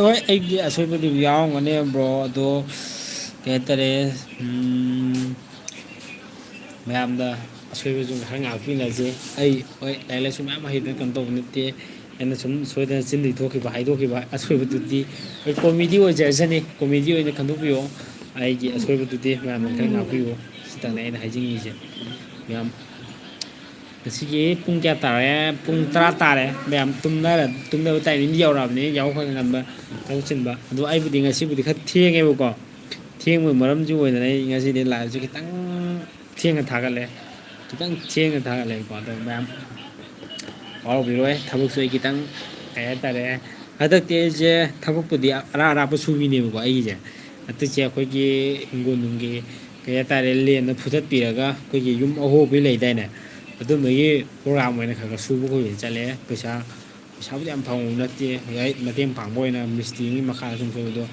ꯍꯣꯏ ꯑꯩꯒꯤ ꯑꯁꯣꯏꯕꯗꯤ ꯌꯥꯎꯔꯝꯒꯅꯤ ꯕ꯭ꯔꯣ ꯑꯗꯣ ꯀꯩ ꯍꯥꯏꯇꯥꯔꯦ ꯃꯌꯥꯝꯗ ꯑꯁꯣꯏꯕꯁꯨ ꯈꯔ ꯉꯥꯛꯄꯤꯅꯁꯦ ꯑꯩ ꯍꯣꯏ ꯂꯥꯏꯔꯤꯛ ꯂꯥꯏꯁꯨ ꯃꯌꯥꯝ ꯍꯩꯗꯅ ꯀꯩꯅꯣ ꯇꯧꯕ ꯅꯠꯇꯦ ꯑꯩꯅ ꯁꯨꯝ ꯁꯣꯏꯗꯅ ꯆꯤꯟꯗꯒꯤ ꯍꯥꯏꯗꯣꯛꯈꯤꯕ ꯑꯁꯣꯏꯕꯗꯨꯗꯤ ꯑꯩ ꯀꯣꯃꯦꯗꯤ ꯑꯣꯏꯖꯔꯁꯅꯤ ꯀꯣꯃꯦꯗꯤ ꯑꯣꯏꯅ ꯈꯟꯗꯣꯛꯄꯤꯌꯣ ꯑꯩꯒꯤ ꯑꯁꯣꯏꯕꯗꯨꯗꯤ ꯃꯌꯥꯝꯅ ꯈꯔ ꯉꯥꯛꯄꯤꯌꯨ ꯁꯤꯇꯪꯅꯦ ꯑꯩꯅ ꯍꯥꯏꯖꯅꯤꯡꯉꯤꯁꯦ ꯃꯌꯥꯝ ꯉꯁꯤꯒꯤ ꯄꯨꯡ ꯀꯌꯥ ꯇꯥꯔꯦ ꯄꯨꯡ 10 ꯇꯥꯔꯦ ꯃꯌꯥꯝ ꯇꯨꯝꯅꯕ ꯇꯥꯏꯃꯤꯡꯗꯤ ꯌꯧꯔꯛꯑꯕꯅꯤ ꯌꯥꯍꯧ ꯈꯔ ꯉꯟꯕ ꯊꯕꯛ ꯆꯤꯟꯕ ꯑꯗꯣ ꯑꯩꯕꯨꯗꯤ ꯉꯁꯤꯕꯨꯗꯤ ꯈꯔ ꯊꯦꯡꯉꯦꯕꯀꯣ ꯊꯦꯡꯕꯒꯤ ꯃꯔꯝꯁꯨ ꯑꯣꯏꯗꯅ ꯑꯩ ꯉꯁꯤꯗꯤ ꯂꯥꯏꯞꯁꯦ ꯈꯤꯇꯪ ꯊꯦꯡꯅ ꯊꯥꯒꯠꯂꯦ ꯑꯗꯣ ꯃꯌꯥꯝ ꯋꯥꯔꯧꯕꯤꯔꯣꯏ ꯊꯕꯛꯁꯨ ꯑꯩ ꯈꯤꯇꯪ ꯀꯩ ꯍꯥꯏꯇꯥꯔꯦ ꯍꯟꯗꯛꯇꯤ ꯑꯩꯁꯦ ꯊꯕꯛꯄꯨꯗꯤ ꯑꯔꯥꯞꯄ ꯁꯨꯕꯤꯅꯦꯕꯀꯣ ꯑꯩꯒꯤꯁꯦ ꯍꯟꯗꯛꯁꯦ ꯑꯩꯈꯣꯏꯒꯤ ꯍꯤꯡꯒꯣꯜ ꯅꯨꯡꯒꯤ ꯀꯩ ꯍꯥꯏꯇꯥꯔꯦ ꯂꯦꯟꯅ ꯐꯨꯊꯠꯄꯤꯔꯒ ꯑꯩꯈꯣꯏꯒꯤ ꯌꯨꯝ ꯑꯍꯣꯕꯤ ꯂꯩꯗꯥꯏꯅꯦ ꯑꯗꯨꯝꯕꯒꯤ ꯄ꯭ꯔꯣꯒ꯭ꯔꯥꯝ ꯑꯣꯏꯅ ꯈꯔ ꯁꯨꯕ ꯈꯣꯏ ꯆꯠꯂꯦ ꯄꯩꯁꯥꯕꯨꯗꯤ ꯌꯥꯝ ꯐꯪꯕ ꯅꯠꯇꯦ ꯃꯇꯦꯡ ꯄꯥꯡꯕ ꯑꯣꯏꯅ ꯃꯤꯁꯇ꯭ꯔꯤꯒꯤ ꯃꯈꯥꯗ ꯁꯨꯝ ꯁꯨꯕꯗꯣ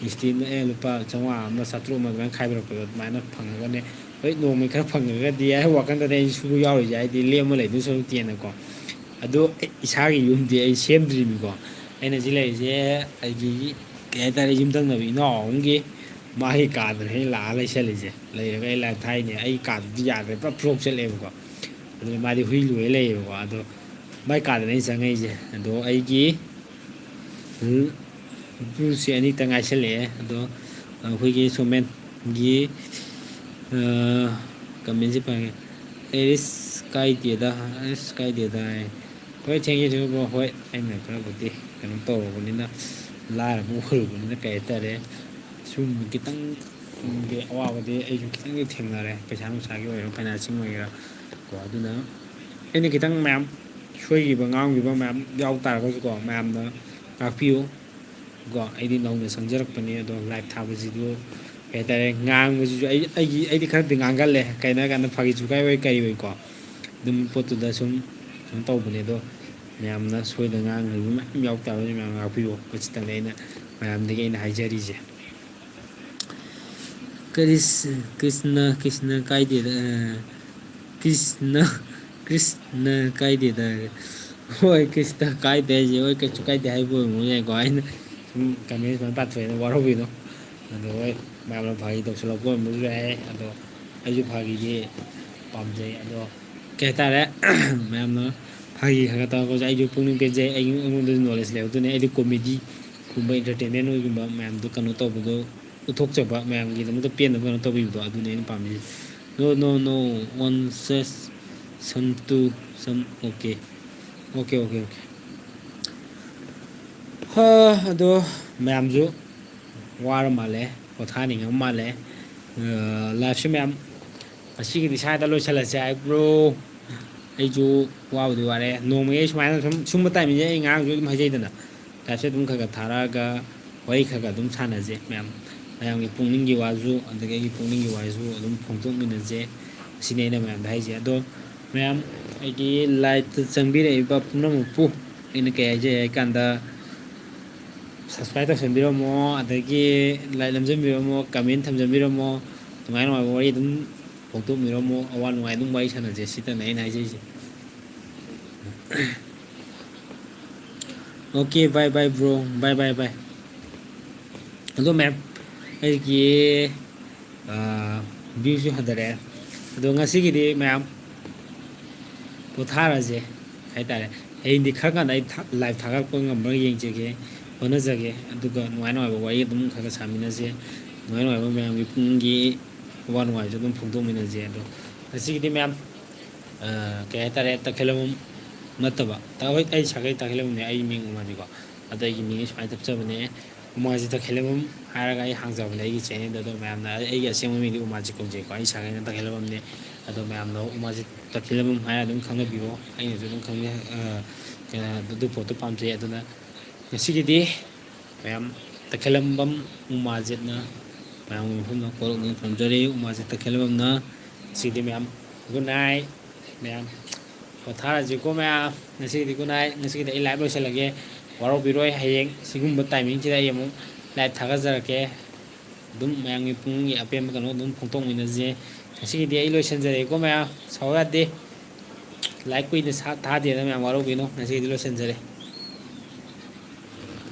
ꯃꯤꯁꯇ꯭ꯔꯤꯅ ꯂꯨꯄꯥ 500 ꯑꯃ 700 ꯑꯗꯨꯃꯥꯏꯅ ꯈꯥꯏꯕꯤꯔꯛꯄꯗꯣ ꯑꯗꯨꯃꯥꯏꯅ ꯐꯪꯉꯒꯅꯦ ꯍꯣꯏ ꯅꯣꯡꯃꯩ ꯈꯔ ꯐꯪꯉꯒꯗꯤ ꯑꯩ ꯋꯥꯈꯟꯗꯅꯦ ꯑꯩ ꯁꯨꯕ ꯌꯥꯎꯔꯤꯁꯦ ꯍꯥꯏꯗꯤ ꯂꯦꯝꯃ ꯂꯩꯗꯣꯏ ꯁꯔꯨꯛꯇꯦꯅꯀꯣ ꯑꯗꯣ ꯏꯁꯥꯒꯤ ꯌꯨꯝꯗꯤ ꯑꯩ ꯁꯦꯝꯗ꯭ꯔꯤꯕꯅꯤꯀꯣ ꯑꯩꯅ ꯍꯧꯖꯤꯛ ꯂꯩꯔꯤꯁꯦ ꯑꯩꯒꯤ ꯀꯩ ꯍꯥꯏꯇꯥꯔꯦ ꯌꯨꯝꯊꯪꯅꯕ ꯏꯅꯥꯎ ꯑꯍꯨꯝꯒꯤ ꯃꯥꯒꯤ ꯀꯥꯗꯅ ꯑꯩꯅ ꯂꯥꯛꯑ ꯂꯩꯁꯜꯂꯤꯁꯦ ꯂꯩꯔꯒ ꯑꯩ ꯂꯥꯏꯞ ꯊꯥꯏꯅꯦ ꯑꯩ ꯀꯥꯗꯨꯗꯤ ꯌꯥꯗ꯭ꯔꯦ ꯄꯨꯔꯥ ꯐ꯭ꯂꯣꯞ ꯆꯠꯂꯦꯕꯀꯣ ꯑꯗꯨꯅ ꯃꯥꯗꯤ ꯍꯨꯏ ꯂꯣꯏꯔ ꯂꯩꯌꯦꯕꯀꯣ ꯑꯗꯣ ꯃꯥꯏ ꯀꯥꯗꯅ ꯑꯩꯅ ꯆꯪꯉꯛꯏꯁꯦ ꯑꯗꯣ ꯑꯩꯒꯤ ꯕ꯭ꯂꯨꯁꯦ ꯑꯅꯤꯇ ꯉꯥꯏꯁꯜꯂꯛꯑꯦ ꯑꯗꯣ ꯑꯩꯈꯣꯏꯒꯤ ꯁꯣꯃꯦꯟꯒꯤ ꯀꯃꯦꯟꯁꯦ ꯐꯪꯉꯦ ꯀꯥꯏꯗꯦꯗ ꯍꯣꯏ ꯊꯦꯡꯀ꯭ꯌꯨ ꯕ꯭ꯔꯣ ꯍꯣꯏ ꯑꯩꯅ ꯈꯔꯕꯨꯗꯤ ꯀꯩꯅꯣ ꯇꯧꯔꯨꯕꯅꯤꯅ ꯂꯥꯏꯔꯕ ꯑꯣꯏꯔꯨꯕꯅꯤꯅ ꯀꯩ ꯍꯥꯏꯇꯥꯔꯦ ꯁꯤꯒꯨꯝꯕ ꯈꯤꯇꯪ ꯑꯋꯥꯕꯗꯤ ꯑꯩꯁꯨ ꯈꯤꯇꯪꯗꯤ ꯊꯦꯡꯅꯔꯦ, ꯄꯩꯁꯥ ꯅꯨꯡꯁꯥꯒꯤ ꯑꯣꯏꯔꯣ ꯐꯥꯏꯅꯥꯟꯁꯤꯡ ꯑꯣꯏꯒꯦꯔꯥ ꯀꯣ. ꯑꯗꯨꯅ ꯑꯩꯅ ꯈꯤꯇꯪ ꯃꯌꯥꯝ ꯁꯣꯏꯈꯤꯕ ꯉꯥꯡꯈꯤꯕ ꯃꯌꯥꯝ ꯌꯥꯎ ꯇꯥꯔꯒꯁꯨꯀꯣ ꯃꯌꯥꯝꯅ ꯉꯥꯛꯄꯤꯌꯨ ꯀꯣ. ꯑꯩꯗꯤ ꯅꯧꯅ ꯆꯪꯖꯔꯛꯄꯅꯤ, ꯑꯗꯣ ꯂꯥꯏꯚ ꯊꯥꯕꯁꯤꯁꯨ ꯀꯩ ꯍꯥꯏꯇꯥꯔꯦ ꯉꯥꯡꯕꯁꯤꯁꯨ ꯑꯩꯗꯤ ꯈꯔꯗꯤ ꯉꯥꯡꯒꯜꯂꯦ, ꯀꯩꯅꯣ ꯍꯥꯏꯀꯥꯟꯗ ꯐꯥꯒꯤ ꯖꯨꯒꯥꯏ ꯑꯣꯏ ꯀꯔꯤ ꯑꯣꯏꯀꯣ, ꯑꯗꯨꯝ ꯄꯣꯠꯇꯨꯗ ꯁꯨꯝ ꯇꯧꯕꯅꯦ. ꯑꯗꯣ ꯃꯌꯥꯝꯅ ꯁꯣꯏꯗ ꯉꯥꯡꯈꯤꯕ ꯃꯌꯥꯝ ꯌꯥꯎ ꯇꯥꯔꯒꯁꯨ ꯃꯌꯥꯝ ꯉꯥꯛꯄꯤꯌꯨ, ꯃꯁꯤꯇꯪꯅꯤ ꯑꯩꯅ ꯃꯌꯥꯝꯗꯒꯤ ꯑꯩꯅ ꯍꯥꯏꯖꯔꯤꯁꯦ. ꯀ꯭ꯔꯤꯁꯅ ꯀꯥꯏꯗꯦꯗ, ꯀ꯭ꯔꯤꯁꯅ ꯀꯥꯏꯗꯦꯗ. ꯍꯣꯏ ꯀ꯭ꯔꯤꯁꯅ ꯀꯥꯏꯗꯦ ꯍꯥꯏꯁꯦ ꯍꯣꯏ ꯀꯩꯁꯨ ꯀꯥꯏꯗꯦ ꯍꯥꯏꯕ ꯑꯣꯏꯔꯝꯕ ꯌꯥꯏꯀꯣ, ꯑꯩꯅ ꯁꯨꯝ ꯀꯃꯦꯟ ꯁꯨꯃꯥꯏꯅ ꯄꯥꯊꯣꯛꯑꯦꯅ ꯋꯥꯔꯧꯕꯤꯅꯨ. ꯑꯗꯣ ꯍꯣꯏ ꯃꯌꯥꯝꯅ ꯐꯥꯒꯤ ꯇꯧꯁꯤꯜꯂꯛꯄ ꯑꯣꯏꯔꯝꯕꯁꯨ ꯌꯥꯏ, ꯑꯗꯣ ꯑꯩꯁꯨ ꯐꯥꯒꯤꯗꯤ ꯄꯥꯝꯖꯩ. ꯑꯗꯣ ꯀꯩ ꯍꯥꯏꯇꯥꯔꯦ ꯃꯌꯥꯝꯅ ꯐꯥꯒꯤ ꯈꯔ ꯇꯧꯔꯛꯄꯁꯦ ꯑꯩꯁꯨ ꯄꯨꯛꯅꯤꯡ ꯄꯦꯟꯖꯩ, ꯑꯩꯉꯣꯟꯗꯁꯨ ꯅꯣꯂꯦꯖ ꯂꯩ. ꯑꯗꯨꯅ ꯑꯩꯗꯤ ꯀꯣꯃꯦꯗꯤꯒꯨꯝꯕ ꯏꯟꯇꯔꯇꯦꯟꯃꯦꯟ ꯑꯣꯏꯒꯨꯝꯕ ꯃꯌꯥꯝꯗꯣ ꯀꯩꯅꯣ ꯇꯧꯕꯗꯣ ꯎꯠꯊꯣꯛꯆꯕ, ꯃꯌꯥꯝꯒꯤꯗꯃꯛꯇ ꯄꯦꯟꯅꯕ ꯀꯩꯅꯣ ꯇꯧꯕꯤꯕꯗꯣ, ꯑꯗꯨꯅꯤ ꯑꯩꯅ ꯄꯥꯝꯃꯤꯁꯦ. ꯅꯣ ꯋꯥꯟ ꯁꯦꯁ ꯁꯝ ꯇꯨ ꯁꯝ. ꯑꯣꯀꯦ. ꯑꯗꯣ ꯃꯌꯥꯝꯁꯨ ꯋꯥꯔ ꯃꯥꯜꯂꯦ, ꯄꯣꯊꯥꯅꯤꯡꯉꯕ ꯃꯥꯜꯂꯦ. ꯂꯥꯏꯐꯁꯦ ꯃꯌꯥꯝ ꯉꯁꯤꯒꯤꯗꯤ ꯁ꯭ꯋꯥꯏꯗ ꯂꯣꯏꯁꯤꯜꯂꯁꯦ ꯍꯥꯏꯕ꯭ꯔꯣ? ꯑꯩꯁꯨ ꯋꯥꯕꯨꯗꯤ ꯋꯥꯔꯦ. ꯅꯣꯡꯃꯒꯤ ꯑꯩ ꯁꯨꯃꯥꯏꯅ ꯁꯨꯝꯕ ꯇꯥꯏꯃꯤꯡꯁꯦ ꯑꯩ ꯉꯔꯥꯡꯁꯨ ꯑꯗꯨꯝ ꯍꯥꯏꯖꯩꯗꯅ, ꯂꯥꯏꯐꯁꯦ ꯑꯗꯨꯝ ꯈꯔ ꯊꯥꯔꯛꯑꯒ ꯋꯥꯔꯤ ꯈꯔ ꯑꯗꯨꯝ ꯁꯥꯟꯅꯁꯦ. ꯃꯌꯥꯝꯒꯤ ꯄꯨꯛꯅꯤꯡꯒꯤ ꯋꯥꯁꯨ ꯑꯗꯒꯤ ꯑꯩꯒꯤ ꯄꯨꯛꯅꯤꯡꯒꯤ ꯋꯥꯁꯨ ꯑꯗꯨꯝ ꯐꯣꯡꯗꯣꯛꯃꯤꯟꯅꯁꯦ. ꯑꯁꯤꯅꯤ ꯑꯩꯅ ꯃꯌꯥꯝꯗ ꯍꯥꯏꯁꯦ. ꯑꯗꯣ ꯃꯌꯥꯝ ꯑꯩꯒꯤ ꯂꯥꯏꯚꯇ ꯆꯪꯕꯤꯔꯛꯏꯕ ꯄꯨꯝꯅꯃꯛꯄꯨ ꯑꯩꯅ ꯀꯩ ꯍꯥꯏꯖꯩ ꯍꯥꯏ ꯀꯥꯟꯗ, ꯁꯕꯁꯀ꯭ꯔꯥꯏꯕ ꯇꯧꯁꯟꯕꯤꯔꯝꯃꯣ, ꯑꯗꯒꯤ ꯂꯥꯏꯛ ꯅꯝꯖꯟꯕꯤꯔꯝꯃꯣ, ꯀꯃꯦꯟ ꯊꯝꯖꯟꯕꯤꯔꯝꯃꯣ, ꯅꯨꯡꯉꯥꯏ ꯅꯨꯡꯉꯥꯏꯕ ꯋꯥꯔꯤ ꯑꯗꯨꯝ ꯐꯣꯡꯗꯣꯛꯄꯤꯔꯝꯃꯣ, ꯑꯋꯥ ꯅꯨꯡꯉꯥꯏ ꯑꯗꯨꯝ ꯋꯥꯔꯤ ꯁꯥꯟꯅꯁꯦ. ꯁꯤꯇꯅꯦ ꯑꯩꯅ ꯍꯥꯏꯖꯔꯤꯁꯦ. ꯑꯣꯀꯦ ꯕꯥꯏ ꯕ꯭ꯔꯣ, ꯕꯥꯏ. ꯑꯗꯣ ꯃꯌꯥꯝ ꯑꯩꯒꯤ ꯚ꯭ꯌꯨꯁꯨ ꯍꯟꯊꯔꯛꯑꯦ. ꯑꯗꯣ ꯉꯁꯤꯒꯤꯗꯤ ꯃꯌꯥꯝ ꯄꯣꯊꯥꯔꯁꯦ ꯍꯥꯏꯇꯥꯔꯦ. ꯍꯌꯦꯡꯗꯤ ꯈꯔ ꯀꯥꯟꯗ ꯑꯩ ꯂꯥꯏꯚ ꯊꯥꯒꯠꯄ ꯉꯝꯕ꯭ꯔꯥ ꯌꯦꯡꯖꯒꯦ, ꯍꯣꯠꯅꯖꯒꯦ. ꯑꯗꯨꯒ ꯅꯨꯡꯉꯥꯏ ꯅꯨꯡꯉꯥꯏꯕ ꯋꯥꯔꯤ ꯑꯗꯨꯝ ꯈꯔ ꯁꯥꯃꯤꯟꯅꯁꯦ. ꯅꯨꯡꯉꯥꯏ ꯅꯨꯡꯉꯥꯏꯕ ꯃꯌꯥꯝꯒꯤ ꯄꯨꯛꯅꯤꯡꯒꯤ ꯑꯋꯥ ꯅꯨꯡꯉꯥꯏꯁꯨ ꯑꯗꯨꯝ ꯐꯣꯡꯗꯣꯛꯃꯤꯟꯅꯁꯦ. ꯑꯗꯣ ꯉꯁꯤꯒꯤꯗꯤ ꯃꯌꯥꯝ ꯀꯩ ꯍꯥꯏꯇꯥꯔꯦ, ꯇꯈꯦꯜꯂꯝꯕꯝ ꯅꯠꯇꯕ, ꯍꯣꯏ ꯑꯩ ꯁꯥꯒꯩ ꯇꯈꯦꯜꯂꯝꯕꯝꯅꯦ, ꯑꯩ ꯃꯤꯡ ꯎꯃꯥꯁꯤꯀꯣ. ꯑꯗꯣ ꯑꯩꯒꯤ ꯃꯤꯡꯁꯦ ꯁꯨꯃꯥꯏꯅ ꯇꯞꯆꯕꯅꯦ, ꯎꯃꯥꯖꯤ ꯇꯈꯦꯜꯂꯝꯕꯝ ꯍꯥꯏꯔꯒ ꯑꯩ ꯍꯥꯡꯖꯕꯅꯦ ꯑꯩꯒꯤ ꯆꯦꯅꯦꯜꯗ. ꯑꯗꯣ ꯃꯌꯥꯝꯅ ꯑꯩꯒꯤ ꯑꯁꯦꯡꯕ ꯃꯤꯡꯗꯤ ꯎꯃꯥꯖꯤ ꯀꯧꯖꯩꯀꯣ, ꯑꯩ ꯁꯥꯒꯩꯅ ꯇꯈꯦꯜꯂꯝꯕꯝꯅꯦ. ꯑꯗꯣ ꯃꯌꯥꯝꯅ ꯎꯃꯥꯖꯤ ꯇꯈꯦꯜꯂꯝꯕꯝ ꯍꯥꯏꯔ ꯑꯗꯨꯝ ꯈꯪꯅꯕꯤꯌꯣ, ꯑꯩꯅꯁꯨ ꯑꯗꯨꯝ ꯈꯪꯖꯩ. ꯑꯗꯨ ꯄꯣꯠꯇꯣ ꯄꯥꯝꯖꯩ. ꯑꯗꯨꯅ ꯉꯁꯤꯒꯤꯗꯤ ꯃꯌꯥꯝ ꯇꯈꯦꯜꯂꯝꯕꯝ ꯎꯃꯥꯖꯤꯠꯅ ꯃꯌꯥꯝꯒꯤ ꯃꯐꯝꯗ ꯀꯣꯔꯣꯛꯅ ꯊꯝꯖꯔꯤ. ꯎꯃꯥꯖꯤꯠ ꯇꯈꯦꯜꯂꯝꯕꯝꯅ. ꯉꯁꯤꯗꯤ ꯃꯌꯥꯝ ꯒꯨꯗ ꯅꯥꯏꯠ. ꯃꯌꯥꯝ ꯄꯣꯊꯥꯔꯁꯤꯀꯣ ꯃꯌꯥꯝ. ꯉꯁꯤꯒꯤꯗꯤ ꯒꯨꯗ ꯅꯥꯏꯠ. ꯉꯁꯤꯒꯤꯗꯤ ꯑꯩ ꯂꯥꯏꯚ ꯂꯣꯏꯁꯤꯜꯂꯒꯦ, ꯋꯥꯔꯧꯕꯤꯔꯣꯏ. ꯍꯌꯦꯡ ꯁꯤꯒꯨꯝꯕ ꯇꯥꯏꯃꯤꯡꯁꯤꯗ ꯑꯩ ꯑꯃꯨꯛ ꯂꯥꯏꯚ ꯊꯥꯒꯠꯆꯔꯛꯀꯦ. ꯑꯗꯨꯝ ꯃꯌꯥꯝꯒꯤ ꯄꯨꯛꯅꯤꯡꯒꯤ ꯑꯄꯦꯟꯕ ꯀꯩꯅꯣ ꯑꯗꯨꯝ ꯐꯣꯡꯗꯣꯛꯃꯤꯟꯅꯁꯦ. ꯉꯁꯤꯒꯤꯗꯤ ꯑꯩ ꯂꯣꯏꯁꯤꯟꯖꯔꯦꯀꯣ ꯃꯌꯥꯝ, ꯁꯥꯎ ꯌꯥꯗꯦ. ꯂꯥꯏꯚ ꯀꯨꯏꯅ ꯊꯥꯗꯦꯅ ꯃꯌꯥꯝ ꯋꯥꯔꯧꯕꯤꯅꯨ. ꯉꯁꯤꯒꯤꯗꯤ ꯂꯣꯏꯁꯤꯟꯖꯔꯦ.